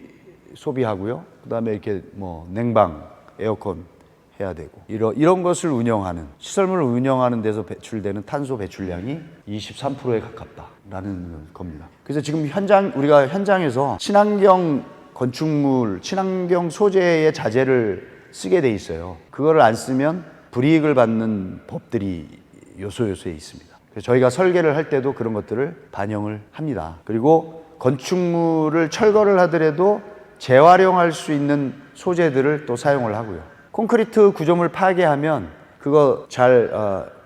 소비하고요. 그다음에 이렇게 뭐 냉방, 에어컨 해야 되고 이런 것을 운영하는 시설물을 운영하는 데서 배출되는 탄소 배출량이 23%에 가깝다라는 겁니다. 그래서 지금 우리가 현장에서 친환경 건축물, 친환경 소재의 자재를 쓰게 돼 있어요. 그거를 안 쓰면 불이익을 받는 법들이 요소요소에 있습니다. 그래서 저희가 설계를 할 때도 그런 것들을 반영을 합니다. 그리고 건축물을 철거를 하더라도 재활용할 수 있는 소재들을 또 사용을 하고요. 콘크리트 구조물 파괴하면 그거 잘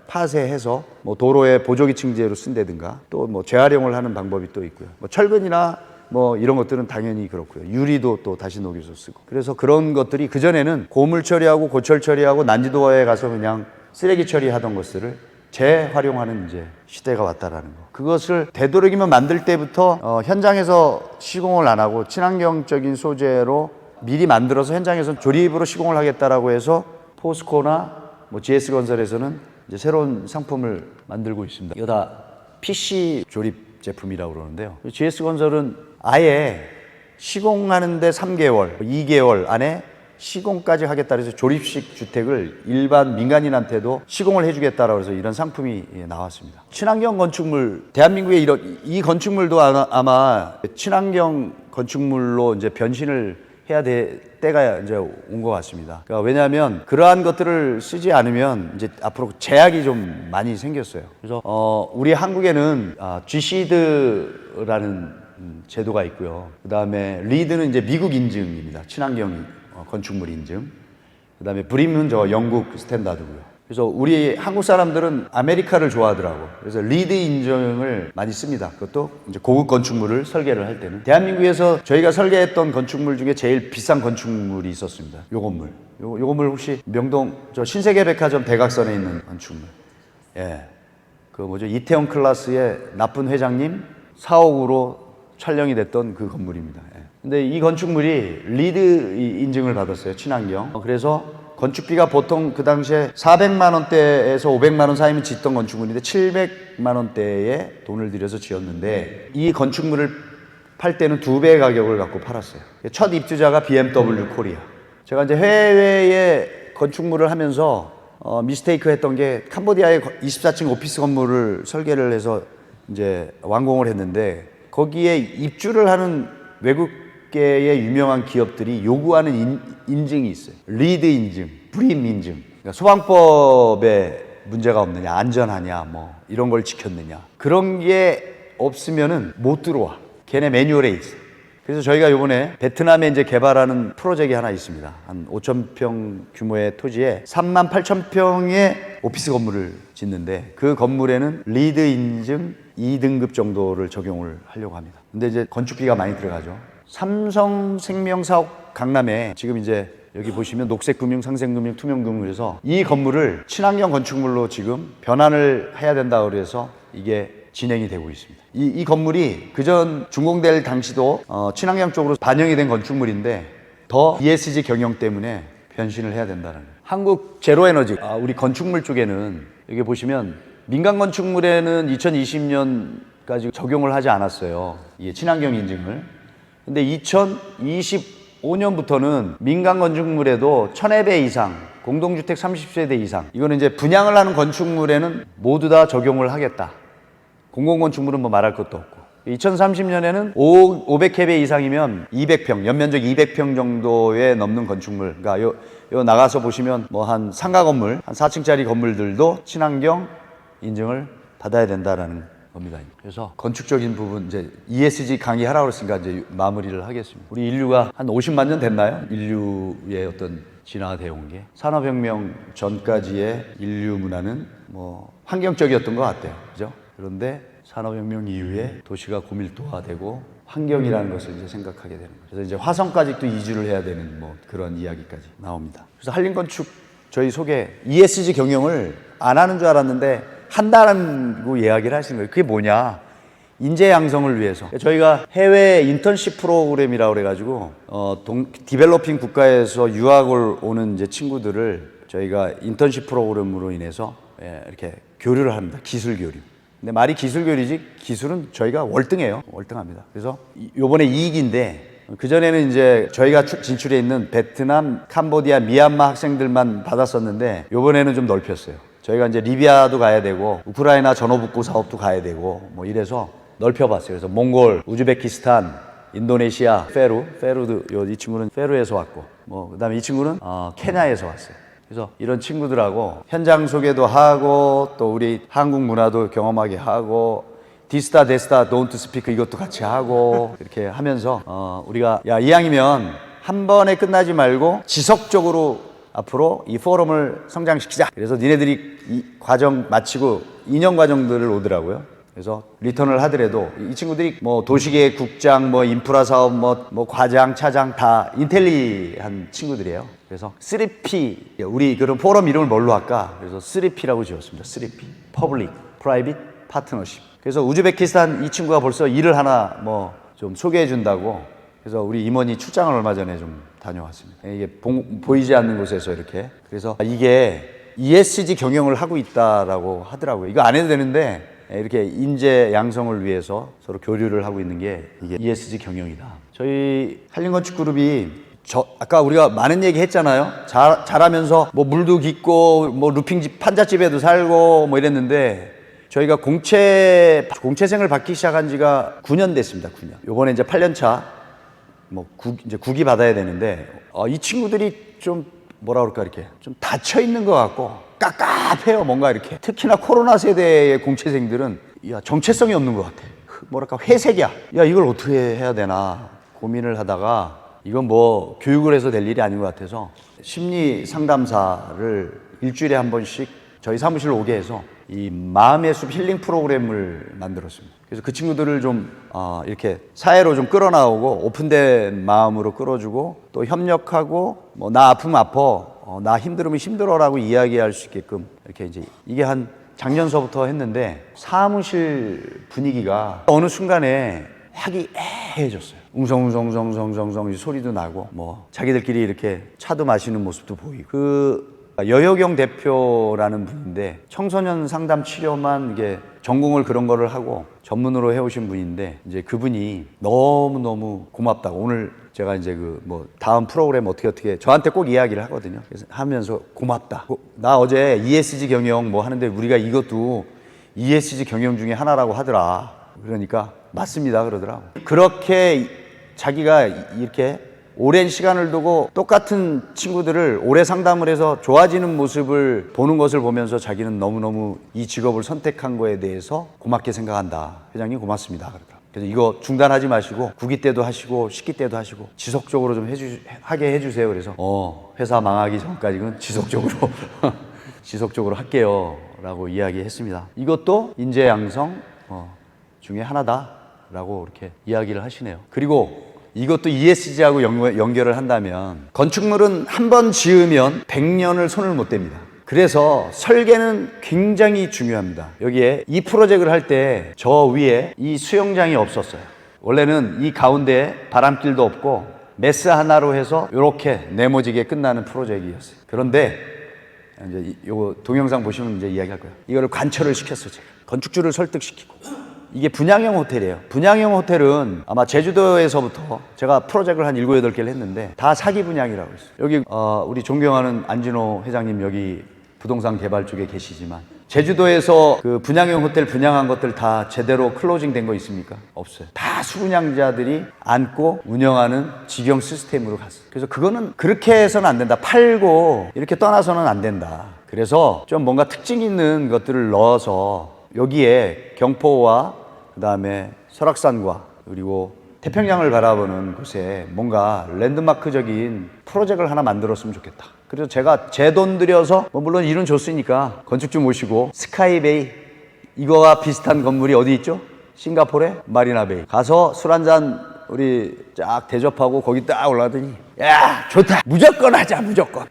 파쇄해서 뭐 도로에 보조기 층재로 쓴다든가 또 뭐 재활용을 하는 방법이 또 있고요. 뭐 철근이나 뭐 이런 것들은 당연히 그렇고요. 유리도 또 다시 녹여서 쓰고. 그래서 그런 것들이 그전에는 고물 처리하고 고철 처리하고 난지도에 가서 그냥 쓰레기 처리하던 것들을 재활용하는 이제 시대가 왔다라는 거. 그것을 되도록이면 만들 때부터 현장에서 시공을 안 하고 친환경적인 소재로 미리 만들어서 현장에서 조립으로 시공을 하겠다라고 해서 포스코나 뭐 GS건설에서는 이제 새로운 상품을 만들고 있습니다. 이거 다 PC 조립 제품이라고 그러는데요. GS건설은 아예 시공하는데 3개월, 2개월 안에 시공까지 하겠다 해서 조립식 주택을 일반 민간인한테도 시공을 해주겠다라고 해서 이런 상품이 나왔습니다. 친환경 건축물, 대한민국의 이 건축물도 아마 친환경 건축물로 이제 변신을 해야 될 때가 이제 온 것 같습니다. 그러니까 왜냐하면 그러한 것들을 쓰지 않으면 이제 앞으로 제약이 좀 많이 생겼어요. 그래서 우리 한국에는 GCD라는 제도가 있고요. 그 다음에 리드는 이제 미국 인증입니다. 친환경 건축물 인증. 그 다음에 브림은 저 영국 스탠다드고요. 그래서 우리 한국 사람들은 아메리카를 좋아하더라고. 그래서 리드 인증을 많이 씁니다. 그것도 이제 고급 건축물을 설계를 할 때는. 대한민국에서 저희가 설계했던 건축물 중에 제일 비싼 건축물이 있었습니다. 요 건물. 요 건물 혹시 명동 저 신세계백화점 대각선에 있는 건축물. 예. 그 뭐죠? 이태원 클라스의 나쁜 회장님 사옥으로 촬영이 됐던 그 건물입니다. 예. 근데 이 건축물이 리드 인증을 받았어요. 친환경. 그래서 건축비가 보통 그 당시에 400만 원대에서 500만 원 사이면 짓던 건축물인데 700만 원대에 돈을 들여서 지었는데 이 건축물을 팔 때는 2배의 가격을 갖고 팔았어요. 첫 입주자가 BMW 코리아. 제가 이제 해외에 건축물을 하면서 미스테이크 했던 게 캄보디아의 24층 오피스 건물을 설계를 해서 이제 완공을 했는데 거기에 입주를 하는 외국계의 유명한 기업들이 요구하는 인증이 있어요. 리드 인증, 브림 인증. 그러니까 소방법에 문제가 없느냐, 안전하냐, 뭐 이런 걸 지켰느냐. 그런 게 없으면은 못 들어와. 걔네 매뉴얼에 있어. 그래서 저희가 이번에 베트남에 이제 개발하는 프로젝트가 하나 있습니다. 한 5,000평 규모의 토지에 38,000평의 오피스 건물을 짓는데 그 건물에는 리드 인증 2등급 정도를 적용을 하려고 합니다. 근데 이제 건축비가 많이 들어가죠. 삼성생명 사업 강남에 지금 이제 여기 보시면 녹색금융, 상생금융, 투명금융에서 이 건물을 친환경 건축물로 지금 변환을 해야 된다고 그래서 이게 진행이 되고 있습니다. 이 건물이 그전 준공될 당시도 친환경 쪽으로 반영이 된 건축물인데 더 ESG 경영 때문에 변신을 해야 된다는 거예요. 한국 제로에너지, 우리 건축물 쪽에는 여기 보시면 민간 건축물에는 2020년까지 적용을 하지 않았어요. 이 친환경 인증을. 근데 2025년부터는 민간 건축물에도 1000회 이상, 공동주택 30세대 이상, 이거는 이제 분양을 하는 건축물에는 모두 다 적용을 하겠다. 공공건축물은 뭐 말할 것도 없고. 2030년에는 500회 이상이면 200평, 연면적 200평 정도에 넘는 건축물. 그러니까 요 나가서 보시면 뭐 한 상가 건물, 한 4층짜리 건물들도 친환경 인증을 받아야 된다라는 겁니다. 그래서 건축적인 부분 이제 ESG 강의하라고 했으니까 이제 마무리를 하겠습니다. 우리 인류가 한 50만 년 됐나요? 인류의 어떤 진화가 되어 온 게. 산업혁명 전까지의 인류 문화는 뭐 환경적이었던 것 같아요. 그죠? 그런데 산업혁명 이후에 도시가 고밀도화되고 환경이라는 것을 이제 생각하게 되는 거죠. 그래서 이제 화성까지 또 이주를 해야 되는 뭐 그런 이야기까지 나옵니다. 그래서 한림건축 저희 소개 ESG 경영을 안 하는 줄 알았는데 한다고 이야기를 하시는 거예요. 그게 뭐냐? 인재 양성을 위해서. 저희가 해외 인턴십 프로그램이라고 그래가지고 디벨로핑 국가에서 유학을 오는 이제 친구들을 저희가 인턴십 프로그램으로 인해서 이렇게 교류를 합니다. 기술 교류. 근데 말이 기술 교류지 기술은 저희가 월등해요. 월등합니다. 그래서 요번에 2기인데 그전에는 이제 저희가 진출해 있는 베트남, 캄보디아, 미얀마 학생들만 받았었는데 요번에는 좀 넓혔어요. 저희가 이제 리비아도 가야 되고 우크라이나 전후북부 사업도 가야 되고 뭐 이래서 넓혀봤어요. 그래서 몽골, 우즈베키스탄, 인도네시아, 페루도 이 친구는 페루에서 왔고 뭐 그다음에 이 친구는 케냐에서 왔어요. 그래서 이런 친구들하고 현장 소개도 하고 또 우리 한국 문화도 경험하게 하고 디스타 데스타 돈트 스피크 이것도 같이 하고 이렇게 하면서 우리가 야 이왕이면 한 번에 끝나지 말고 지속적으로 앞으로 이 포럼을 성장시키자. 그래서 니네들이 이 과정 마치고 2년 과정들을 오더라고요. 그래서 리턴을 하더라도 이 친구들이 뭐 도시계획 국장, 뭐 인프라 사업, 뭐 과장, 차장 다 인텔리한 친구들이에요. 그래서 3P, 우리 그런 포럼 이름을 뭘로 할까? 그래서 3P라고 지었습니다. 3P, Public, Private, Partnership. 그래서 우즈베키스탄 이 친구가 벌써 일을 하나 뭐 좀 소개해 준다고. 그래서 우리 임원이 출장을 얼마 전에 좀 다녀왔습니다. 이게 보이지 않는 곳에서 이렇게. 그래서 이게 ESG 경영을 하고 있다라고 하더라고요. 이거 안 해도 되는데 이렇게 인재 양성을 위해서 서로 교류를 하고 있는 게 이게 ESG 경영이다. 저희 한림건축그룹이 아까 우리가 많은 얘기 했잖아요. 잘하면서 뭐 물도 깊고 뭐 루핑집 판잣집에도 살고 뭐 이랬는데 저희가 공채생을 받기 시작한 지가 9년 됐습니다. 9년. 요번에 이제 8년 차 뭐 이제 9기 받아야 되는데 이 친구들이 좀 뭐라 그럴까 이렇게 좀 닫혀 있는 것 같고 깝깝해요. 뭔가 이렇게 특히나 코로나 세대의 공채생들은 야 정체성이 없는 것 같아. 뭐랄까 회색이야. 야 이걸 어떻게 해야 되나 고민을 하다가 이건 뭐 교육을 해서 될 일이 아닌 것 같아서 심리 상담사를 일주일에 한 번씩 저희 사무실로 오게 해서 이 마음의 숲 힐링 프로그램을 만들었습니다. 그래서 그 친구들을 좀 이렇게 사회로 좀 끌어나오고 오픈된 마음으로 끌어주고 또 협력하고 뭐 나 아프면 아파, 나 힘들으면 힘들어라고 이야기할 수 있게끔 이렇게 이제 이게 한 작년서부터 했는데 사무실 분위기가 어느 순간에 하기 애해졌어요. 웅성웅성웅성웅성 소리도 나고 뭐 자기들끼리 이렇게 차도 마시는 모습도 보이고 여효경 대표라는 분인데 청소년 상담 치료만 이게 전공을 그런 거를 하고 전문으로 해오신 분인데 이제 그분이 너무너무 고맙다고 오늘 제가 이제 그 뭐 다음 프로그램 어떻게 저한테 꼭 이야기를 하거든요. 그래서 하면서 고맙다. 나 어제 ESG 경영 뭐 하는데 우리가 이것도 ESG 경영 중에 하나라고 하더라. 그러니까 맞습니다 그러더라고. 그렇게 자기가 이렇게 오랜 시간을 두고 똑같은 친구들을 오래 상담을 해서 좋아지는 모습을 보는 것을 보면서 자기는 너무너무 이 직업을 선택한 거에 대해서 고맙게 생각한다. 회장님 고맙습니다. 그러더라고요. 그래서 이거 중단하지 마시고 9기 때도 하시고 10기 때도 하시고 지속적으로 좀 하게 해주세요. 그래서 회사 망하기 전까지는 지속적으로 할게요 라고 이야기했습니다. 이것도 인재 양성 중에 하나다라고 이렇게 이야기를 하시네요. 그리고 이것도 ESG하고 연결을 한다면 건축물은 한 번 지으면 100년을 손을 못 댑니다. 그래서 설계는 굉장히 중요합니다. 여기에 이 프로젝트를 할 때 저 위에 이 수영장이 없었어요. 원래는 이 가운데에 바람길도 없고 메스 하나로 해서 이렇게 네모지게 끝나는 프로젝트였어요. 그런데 이제 요거 동영상 보시면 이제 이야기할 거예요. 이거를 관철을 시켰어요. 제가 건축주를 설득시키고. 이게 분양형 호텔이에요. 분양형 호텔은 아마 제주도에서부터 제가 프로젝트를 한 7, 8개를 했는데 다 사기 분양이라고 했어요. 여기 우리 존경하는 안진호 회장님 여기 부동산 개발 쪽에 계시지만 제주도에서 그 분양형 호텔 분양한 것들 다 제대로 클로징 된 거 있습니까? 없어요. 다 수분양자들이 안고 운영하는 직영 시스템으로 갔어요. 그래서 그거는 그렇게 해서는 안 된다. 팔고 이렇게 떠나서는 안 된다. 그래서 좀 뭔가 특징 있는 것들을 넣어서 여기에 경포와 그 다음에 설악산과 그리고 태평양을 바라보는 곳에 뭔가 랜드마크적인 프로젝트를 하나 만들었으면 좋겠다. 그래서 제가 제 돈 들여서 물론 이론 줬으니까 건축주 모시고 스카이베이 이거와 비슷한 건물이 어디 있죠? 싱가포르의 마리나베이 가서 술 한잔 우리 쫙 대접하고 거기 딱 올라가더니 야 좋다 무조건 하자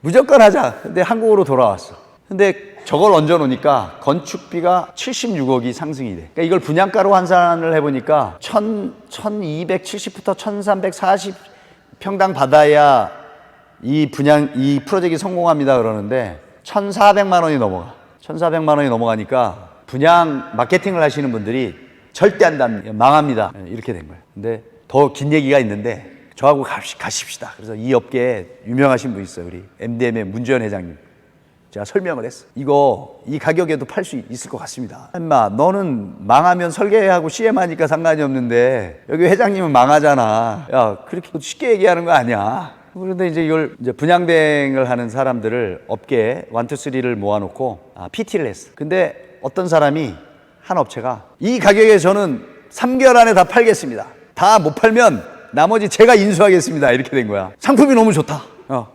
무조건 하자. 근데 한국으로 돌아왔어. 근데 저걸 얹어 놓으니까 건축비가 76억이 상승이 돼. 그러니까 이걸 분양가로 환산을 해보니까 1270부터 1340 평당 받아야 이 프로젝트가 성공합니다 그러는데 1400만 원이 넘어가. 1400만 원이 넘어가니까 분양 마케팅을 하시는 분들이 절대 안 답니다. 망합니다. 이렇게 된 거예요. 근데 더 긴 얘기가 있는데 저하고 가십시다. 그래서 이 업계에 유명하신 분 있어요. 우리 MDM의 문재현 회장님. 제가 설명을 했어. 이거 이 가격에도 팔 수 있을 것 같습니다. 엄마, 너는 망하면 설계하고 CM 하니까 상관이 없는데 여기 회장님은 망하잖아. 야, 그렇게 쉽게 얘기하는 거 아니야. 그런데 이제 이걸 이제 분양뱅을 하는 사람들을 업계에 1, 2, 3를 모아놓고 PT를 했어. 근데 어떤 사람이 한 업체가 이 가격에 저는 3개월 안에 다 팔겠습니다. 다 못 팔면 나머지 제가 인수하겠습니다. 이렇게 된 거야. 상품이 너무 좋다.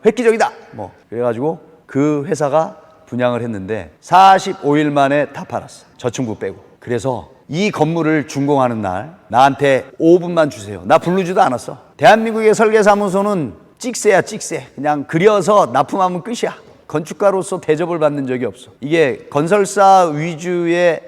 획기적이다. 뭐 그래가지고 그 회사가 분양을 했는데 45일 만에 다 팔았어. 저층부 빼고. 그래서 이 건물을 준공하는 날 나한테 5분만 주세요. 나 부르지도 않았어. 대한민국의 설계사무소는 찍새야, 찍새. 그냥 그려서 납품하면 끝이야. 건축가로서 대접을 받는 적이 없어. 이게 건설사 위주의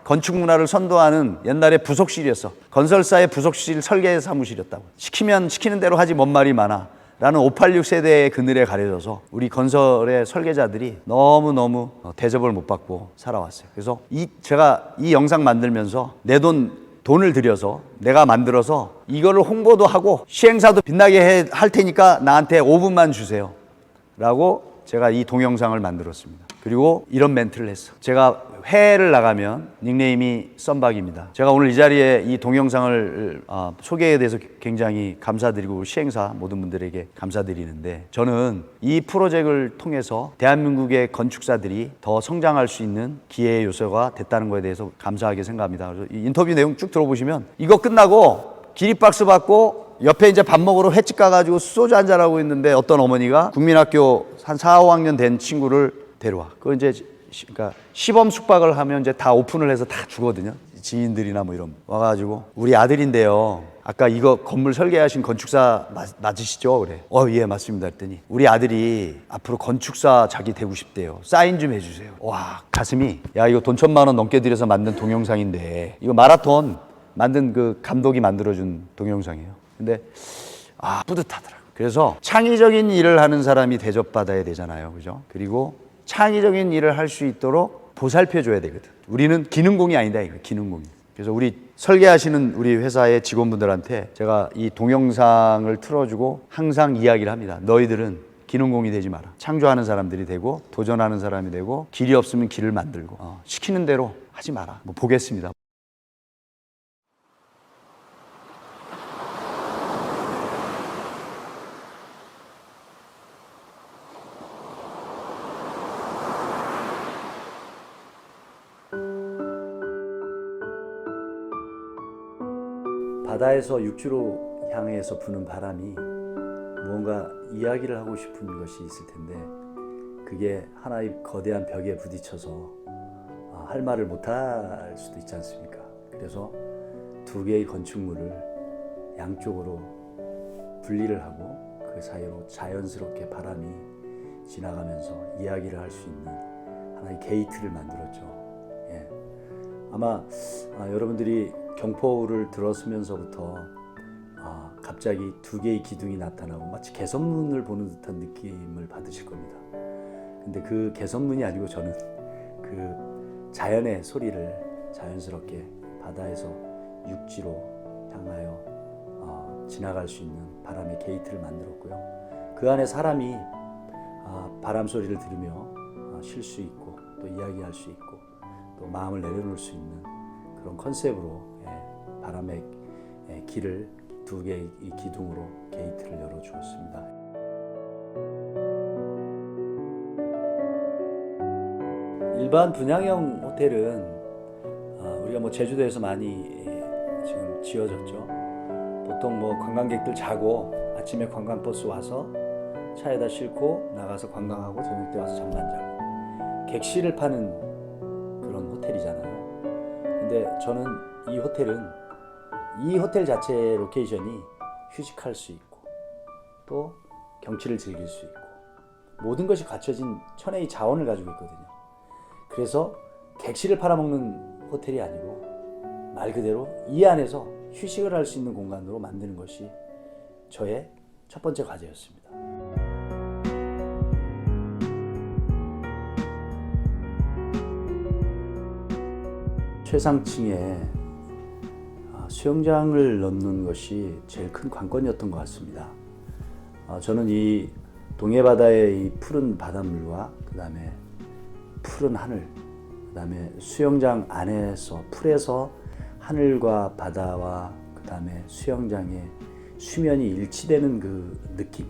건축 문화를 선도하는 옛날에 부속실이었어. 건설사의 부속실 설계 사무실이었다고. 시키면 시키는 대로 하지 뭔 말이 많아. 라는 586 세대의 그늘에 가려져서 우리 건설의 설계자들이 너무너무 대접을 못 받고 살아왔어요. 그래서 제가 이 영상 만들면서 내 돈을 들여서 내가 만들어서 이거를 홍보도 하고 시행사도 빛나게 할 테니까 나한테 5분만 주세요. 라고 제가 이 동영상을 만들었습니다. 그리고 이런 멘트를 했어. 제가 해외를 나가면 닉네임이 썬박입니다. 제가 오늘 이 자리에 이 동영상을 소개에 대해서 굉장히 감사드리고 시행사 모든 분들에게 감사드리는데 저는 이 프로젝트를 통해서 대한민국의 건축사들이 더 성장할 수 있는 기회의 요소가 됐다는 것에 대해서 감사하게 생각합니다. 그래서 이 인터뷰 내용 쭉 들어보시면 이거 끝나고 기립박수 받고 옆에 이제 밥 먹으러 횟집 가가지고 소주 한잔하고 있는데 어떤 어머니가 국민학교 한 4, 5학년 된 친구를 데려와. 그거 이제 그러니까 시범 숙박을 하면 이제 다 오픈을 해서 다 주거든요. 지인들이나 뭐 이런 와가지고 우리 아들인데요. 아까 이거 건물 설계하신 건축사 맞으시죠? 그래. 예, 맞습니다. 했더니 우리 아들이 앞으로 건축사 자기 되고 싶대요. 사인 좀 해주세요. 와, 가슴이 야, 이거 돈 1,000만 원 넘게 들여서 만든 동영상인데 이거 마라톤 만든 그 감독이 만들어준 동영상이에요. 근데 뿌듯하더라고요. 그래서 창의적인 일을 하는 사람이 대접받아야 되잖아요. 그죠? 그리고 창의적인 일을 할 수 있도록 보살펴줘야 되거든. 우리는 기능공이 아니다, 이거 기능공이. 그래서 우리 설계하시는 우리 회사의 직원분들한테 제가 이 동영상을 틀어주고 항상 이야기를 합니다. 너희들은 기능공이 되지 마라. 창조하는 사람들이 되고 도전하는 사람이 되고 길이 없으면 길을 만들고 시키는 대로 하지 마라. 뭐 보겠습니다. 바다에서 육지로 향해서 부는 바람이 무언가 이야기를 하고 싶은 것이 있을 텐데 그게 하나의 거대한 벽에 부딪혀서 할 말을 못할 수도 있지 않습니까? 그래서 두 개의 건축물을 양쪽으로 분리를 하고 그 사이로 자연스럽게 바람이 지나가면서 이야기를 할 수 있는 하나의 게이트를 만들었죠. 예. 아마 여러분들이 경포를 들었으면서부터 갑자기 두 개의 기둥이 나타나고 마치 개선문을 보는 듯한 느낌을 받으실 겁니다. 근데 그 개선문이 아니고 저는 그 자연의 소리를 자연스럽게 바다에서 육지로 향하여 지나갈 수 있는 바람의 게이트를 만들었고요. 그 안에 사람이 바람 소리를 들으며 쉴 수 있고 또 이야기할 수 있고 또 마음을 내려놓을 수 있는 그런 컨셉으로 바람의 길을 두 개의 기둥으로 게이트를 열어주었습니다. 일반 분양형 호텔은 우리가 뭐 제주도에서 많이 지금 지어졌죠. 보통 뭐 관광객들 자고 아침에 관광버스 와서 차에다 싣고 나가서 관광하고 저녁 때 와서 잠만 자고 객실을 파는 그런 호텔이잖아요. 근데 저는 이 호텔 자체의 로케이션이 휴식할 수 있고 또 경치를 즐길 수 있고 모든 것이 갖춰진 천혜의 자원을 가지고 있거든요. 그래서 객실을 팔아먹는 호텔이 아니고 말 그대로 이 안에서 휴식을 할 수 있는 공간으로 만드는 것이 저의 첫 번째 과제였습니다. 최상층의 수영장을 넣는 것이 제일 큰 관건이었던 것 같습니다. 저는 이 동해바다의 이 푸른 바닷물과 그 다음에 푸른 하늘, 그 다음에 수영장 안에서 풀에서 하늘과 바다와 그 다음에 수영장의 수면이 일치되는 그 느낌.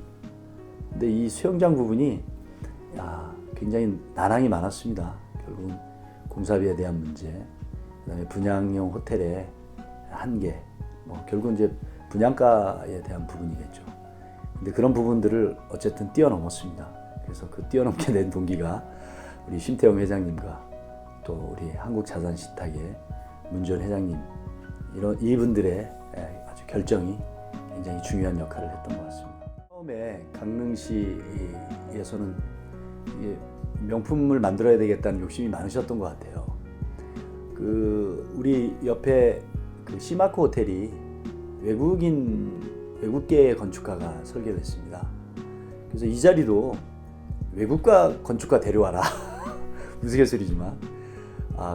근데 이 수영장 부분이 굉장히 난항이 많았습니다. 결국은 공사비에 대한 문제, 그 다음에 분양용 호텔의 한계, 결국은 이제 분양가에 대한 부분이겠죠. 근데 그런 부분들을 어쨌든 뛰어넘었습니다. 그래서 그 뛰어넘게 된 동기가 우리 심태영 회장님과 또 우리 한국자산신탁의 문주원 회장님, 이분들의 아주 결정이 굉장히 중요한 역할을 했던 것 같습니다. 처음에 강릉시에서는 명품을 만들어야 되겠다는 욕심이 많으셨던 것 같아요. 우리 옆에 시마코 호텔이 외국계의 건축가가 설계를 했습니다. 그래서 이 자리도 외국가 건축가 데려와라. 우스갯소리지만.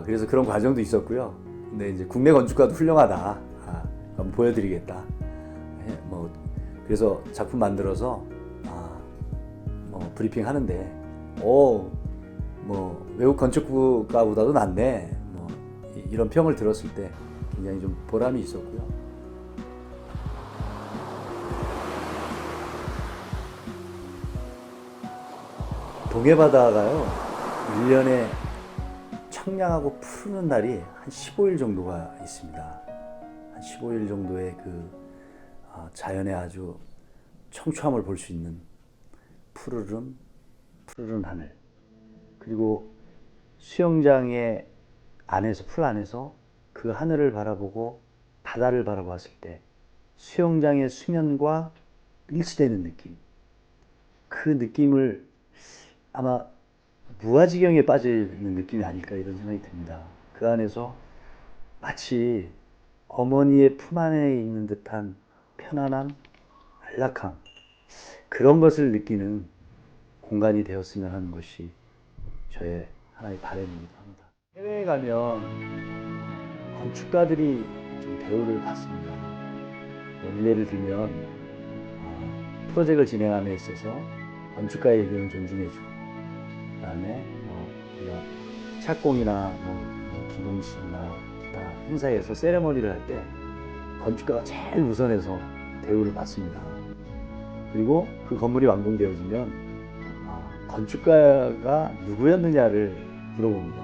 그래서 그런 과정도 있었고요. 근데 이제 국내 건축가도 훌륭하다. 한번 보여드리겠다. 그래서 작품 만들어서 브리핑 하는데, 외국 건축가보다도 낫네. 이런 평을 들었을 때 굉장히 좀 보람이 있었고요. 동해바다가요, 1년에 청량하고 푸른 날이 한 15일 정도가 있습니다. 한 15일 정도의 자연의 아주 청초함을 볼 수 있는 푸르른 하늘. 그리고 수영장의 안에서, 풀 안에서 그 하늘을 바라보고 바다를 바라봤을 때 수영장의 수면과 일치되는 느낌. 그 느낌을 아마 무아지경에 빠지는 느낌이 아닐까 이런 생각이 듭니다. 그 안에서 마치 어머니의 품 안에 있는 듯한 편안함, 안락함, 그런 것을 느끼는 공간이 되었으면 하는 것이 저의 하나의 바람이기도 합니다. 해외에 가면 건축가들이 좀 대우를 받습니다. 예를 들면 프로젝트를 진행함에 있어서 건축가의 의견을 존중해주고, 그 다음에 착공이나 기공식이나 행사에서 세레머니를 할 때 건축가가 제일 우선해서 대우를 받습니다. 그리고 그 건물이 완공되어지면 건축가가 누구였느냐를 물어봅니다.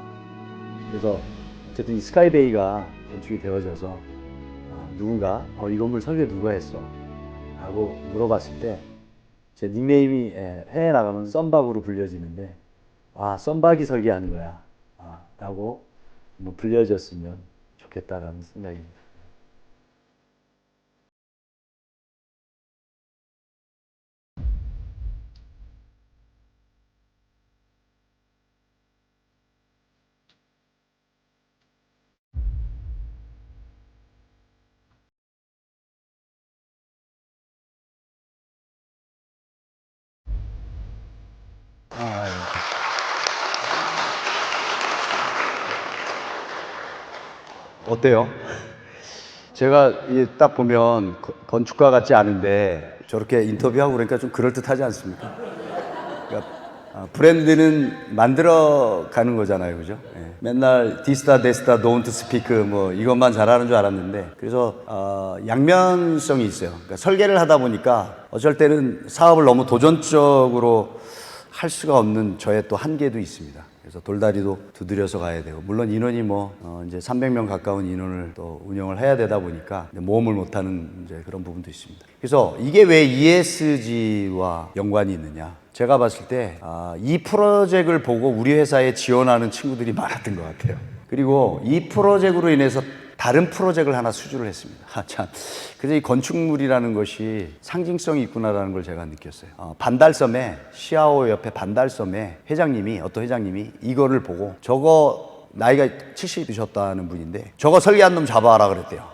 그래서 어쨌든 이 스카이베이가 건축이 되어져서 누군가 이 건물 설계 누가 했어? 라고 물어봤을 때 제 닉네임이 해외 나가면 썬박으로 불려지는데, 썬박이 설계하는 거야 라고 불려졌으면 좋겠다라는 생각입니다. 어때요? 제가 딱 보면 건축가 같지 않은데 저렇게 인터뷰하고 그러니까 좀 그럴듯하지 않습니까? 그러니까 브랜드는 만들어 가는 거잖아요, 그죠? 맨날 디스타 데스타 don't speak 이것만 잘하는 줄 알았는데, 그래서 양면성이 있어요. 그러니까 설계를 하다 보니까 어쩔 때는 사업을 너무 도전적으로 할 수가 없는 저의 또 한계도 있습니다. 그래서 돌다리도 두드려서 가야 되고, 물론 인원이 이제 300명 가까운 인원을 또 운영을 해야 되다 보니까 모험을 못하는 이제 그런 부분도 있습니다. 그래서 이게 왜 ESG와 연관이 있느냐? 제가 봤을 때 이 프로젝트를 보고 우리 회사에 지원하는 친구들이 많았던 것 같아요. 그리고 이 프로젝트로 인해서 다른 프로젝트를 하나 수주를 했습니다. 참. 그래서 이 건축물이라는 것이 상징성이 있구나라는 걸 제가 느꼈어요. 반달섬에, 시아오 옆에 반달섬에 어떤 회장님이 이거를 보고, 저거 나이가 70이 드셨다는 분인데 저거 설계한 놈 잡아라 그랬대요.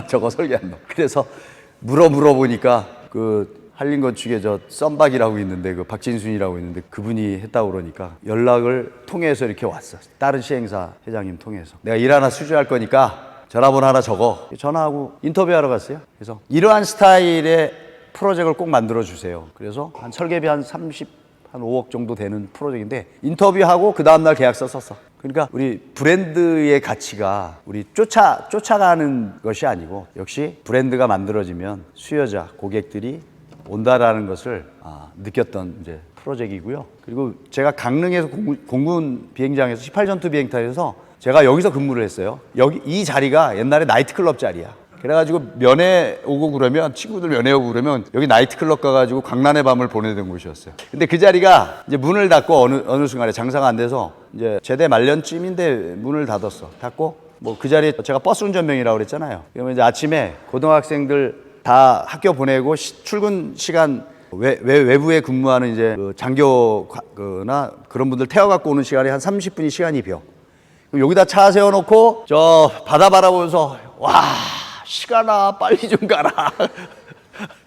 저거 설계한 놈. 그래서 물어보니까 한림건축에 썬박이라고 있는데, 박진순이라고 있는데 그분이 했다고 그러니까 연락을 통해서 이렇게 왔어. 다른 시행사 회장님 통해서. 내가 일 하나 수주할 거니까 전화번호 하나 적어. 전화하고 인터뷰하러 갔어요. 그래서 이러한 스타일의 프로젝트를 꼭 만들어 주세요. 그래서 한 설계비 한 5억 정도 되는 프로젝트인데 인터뷰하고 그 다음날 계약서 썼어. 그러니까 우리 브랜드의 가치가 우리 쫓아가는 것이 아니고 역시 브랜드가 만들어지면 수요자, 고객들이 온다라는 것을 느꼈던 이제 프로젝트이고요. 그리고 제가 강릉에서 공군 비행장에서 18전투 비행탄에서 제가 여기서 근무를 했어요. 여기 이 자리가 옛날에 나이트클럽 자리야. 그래가지고 면회 오고 그러면 친구들 면회 오고 그러면 여기 나이트클럽 가가지고 광란의 밤을 보내던 곳이었어요. 근데 그 자리가 이제 문을 닫고 어느 순간에 장사가 안 돼서 이제 제대 말년쯤인데 문을 닫고 뭐 그 자리에 제가 버스 운전병이라고 그랬잖아요. 그러면 이제 아침에 고등학생들 다 학교 보내고 출근 시간 외부에 근무하는 이제 그 장교나 그런 분들 태워갖고 오는 시간에 한 30분이 시간이 비어. 그럼 여기다 차 세워놓고 저 바다 바라보면서 와 시간아 빨리 좀 가라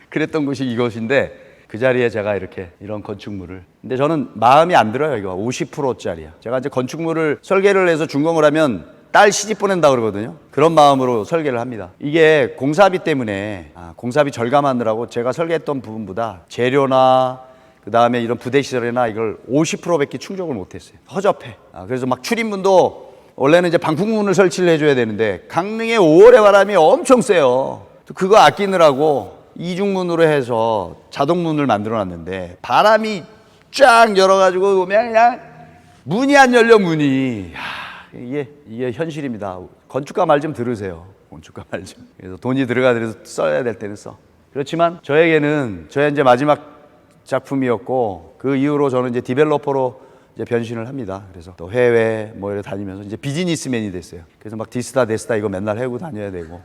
그랬던 곳이 이곳인데 그 자리에 제가 이런 건축물을 근데 저는 마음이 안 들어요. 이거 50%짜리야. 제가 이제 건축물을 설계를 해서 준공을 하면 딸 시집 보낸다 그러거든요. 그런 마음으로 설계를 합니다. 이게 공사비 때문에 공사비 절감하느라고 제가 설계했던 부분보다 재료나 그 다음에 이런 부대 시설이나 이걸 50%밖에 충족을 못했어요. 허접해. 그래서 막 출입문도 원래는 이제 방풍문을 설치를 해줘야 되는데 강릉에 5월의 바람이 엄청 세요. 그거 아끼느라고 이중문으로 해서 자동문을 만들어놨는데 바람이 쫙 열어가지고 그냥 문이 안 열려 문이. 이게 현실입니다. 건축가 말 좀 들으세요. 건축가 말 좀. 그래서 돈이 들어가서 써야 될 때는 써. 그렇지만 저에게는 저의 이제 마지막 작품이었고 그 이후로 저는 이제 디벨로퍼로 이제 변신을 합니다. 그래서 또 해외 뭐 이렇게 다니면서 이제 비즈니스맨이 됐어요. 그래서 막 디스타 데스타 이거 맨날 해고 다녀야 되고.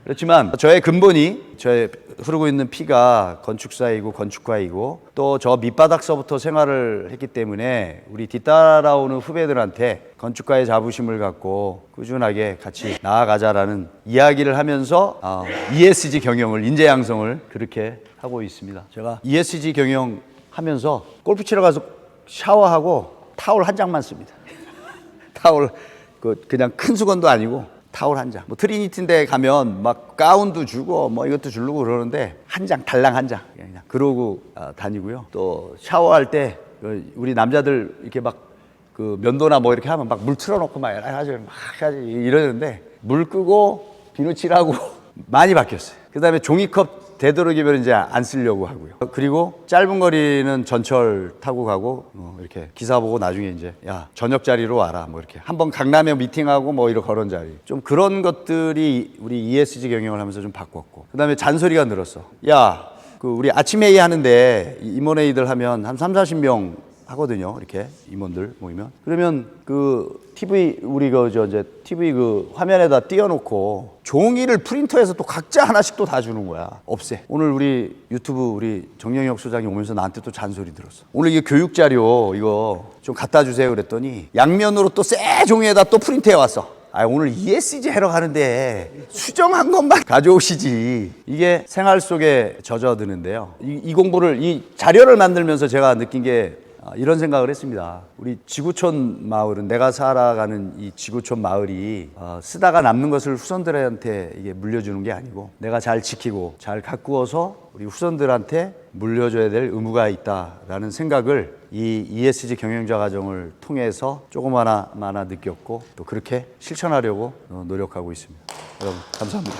그렇지만 저의 근본이 저의 흐르고 있는 피가 건축사이고 건축가이고 또 저 밑바닥서부터 생활을 했기 때문에 우리 뒤따라오는 후배들한테 건축가의 자부심을 갖고 꾸준하게 같이 나아가자라는 이야기를 하면서 ESG 경영을 인재 양성을 그렇게 하고 있습니다. 제가 ESG 경영 하면서 골프 치러 가서 샤워하고 타올 한 장만 씁니다. 타올 그냥 큰 수건도 아니고 타올 한 장. 뭐 트리니티인데 가면 막 가운도 주고 뭐 이것도 주려고 그러는데 한 장, 달랑 한 장. 그냥 그러고 다니고요. 또 샤워할 때 우리 남자들 이렇게 막 그 면도나 뭐 이렇게 하면 막 물 틀어놓고 막 하지 이러는데 물 끄고 비누칠하고 많이 바뀌었어요. 그다음에 종이컵 되도록이면 이제 안 쓰려고 하고요. 그리고 짧은 거리는 전철 타고 가고 이렇게 기사 보고 나중에 이제 야 저녁 자리로 와라 뭐 이렇게 한번 강남에 미팅하고 뭐 이런 그런 자리 좀 그런 것들이 우리 ESG 경영을 하면서 좀 바꿨고 그다음에 잔소리가 늘었어. 야 그 우리 아침 회의 하는데 임원회의들 하면 한 30-40명 하거든요. 이렇게 임원들 모이면 그러면 그 TV 우리 이제 TV 그 화면에다 띄워놓고 종이를 프린터해서 또 각자 하나씩 또 다 주는 거야. 없애. 오늘 우리 유튜브 우리 정영혁 소장이 오면서 나한테 또 잔소리 들었어. 오늘 이게 교육 자료 이거 좀 갖다 주세요 그랬더니 양면으로 또 새 종이에다 또 프린트해 왔어. 오늘 ESG 하러 가는데 수정한 것만 가져오시지. 이게 생활 속에 젖어드는데요. 이 공부를 이 자료를 만들면서 제가 느낀 게 이런 생각을 했습니다. 우리 지구촌 마을은 내가 살아가는 이 지구촌 마을이 쓰다가 남는 것을 후손들한테 이게 물려주는 게 아니고 내가 잘 지키고 잘 가꾸어서 우리 후손들한테 물려줘야 될 의무가 있다라는 생각을 이 ESG 경영자 과정을 통해서 조그마나 느꼈고 또 그렇게 실천하려고 노력하고 있습니다. 여러분 감사합니다.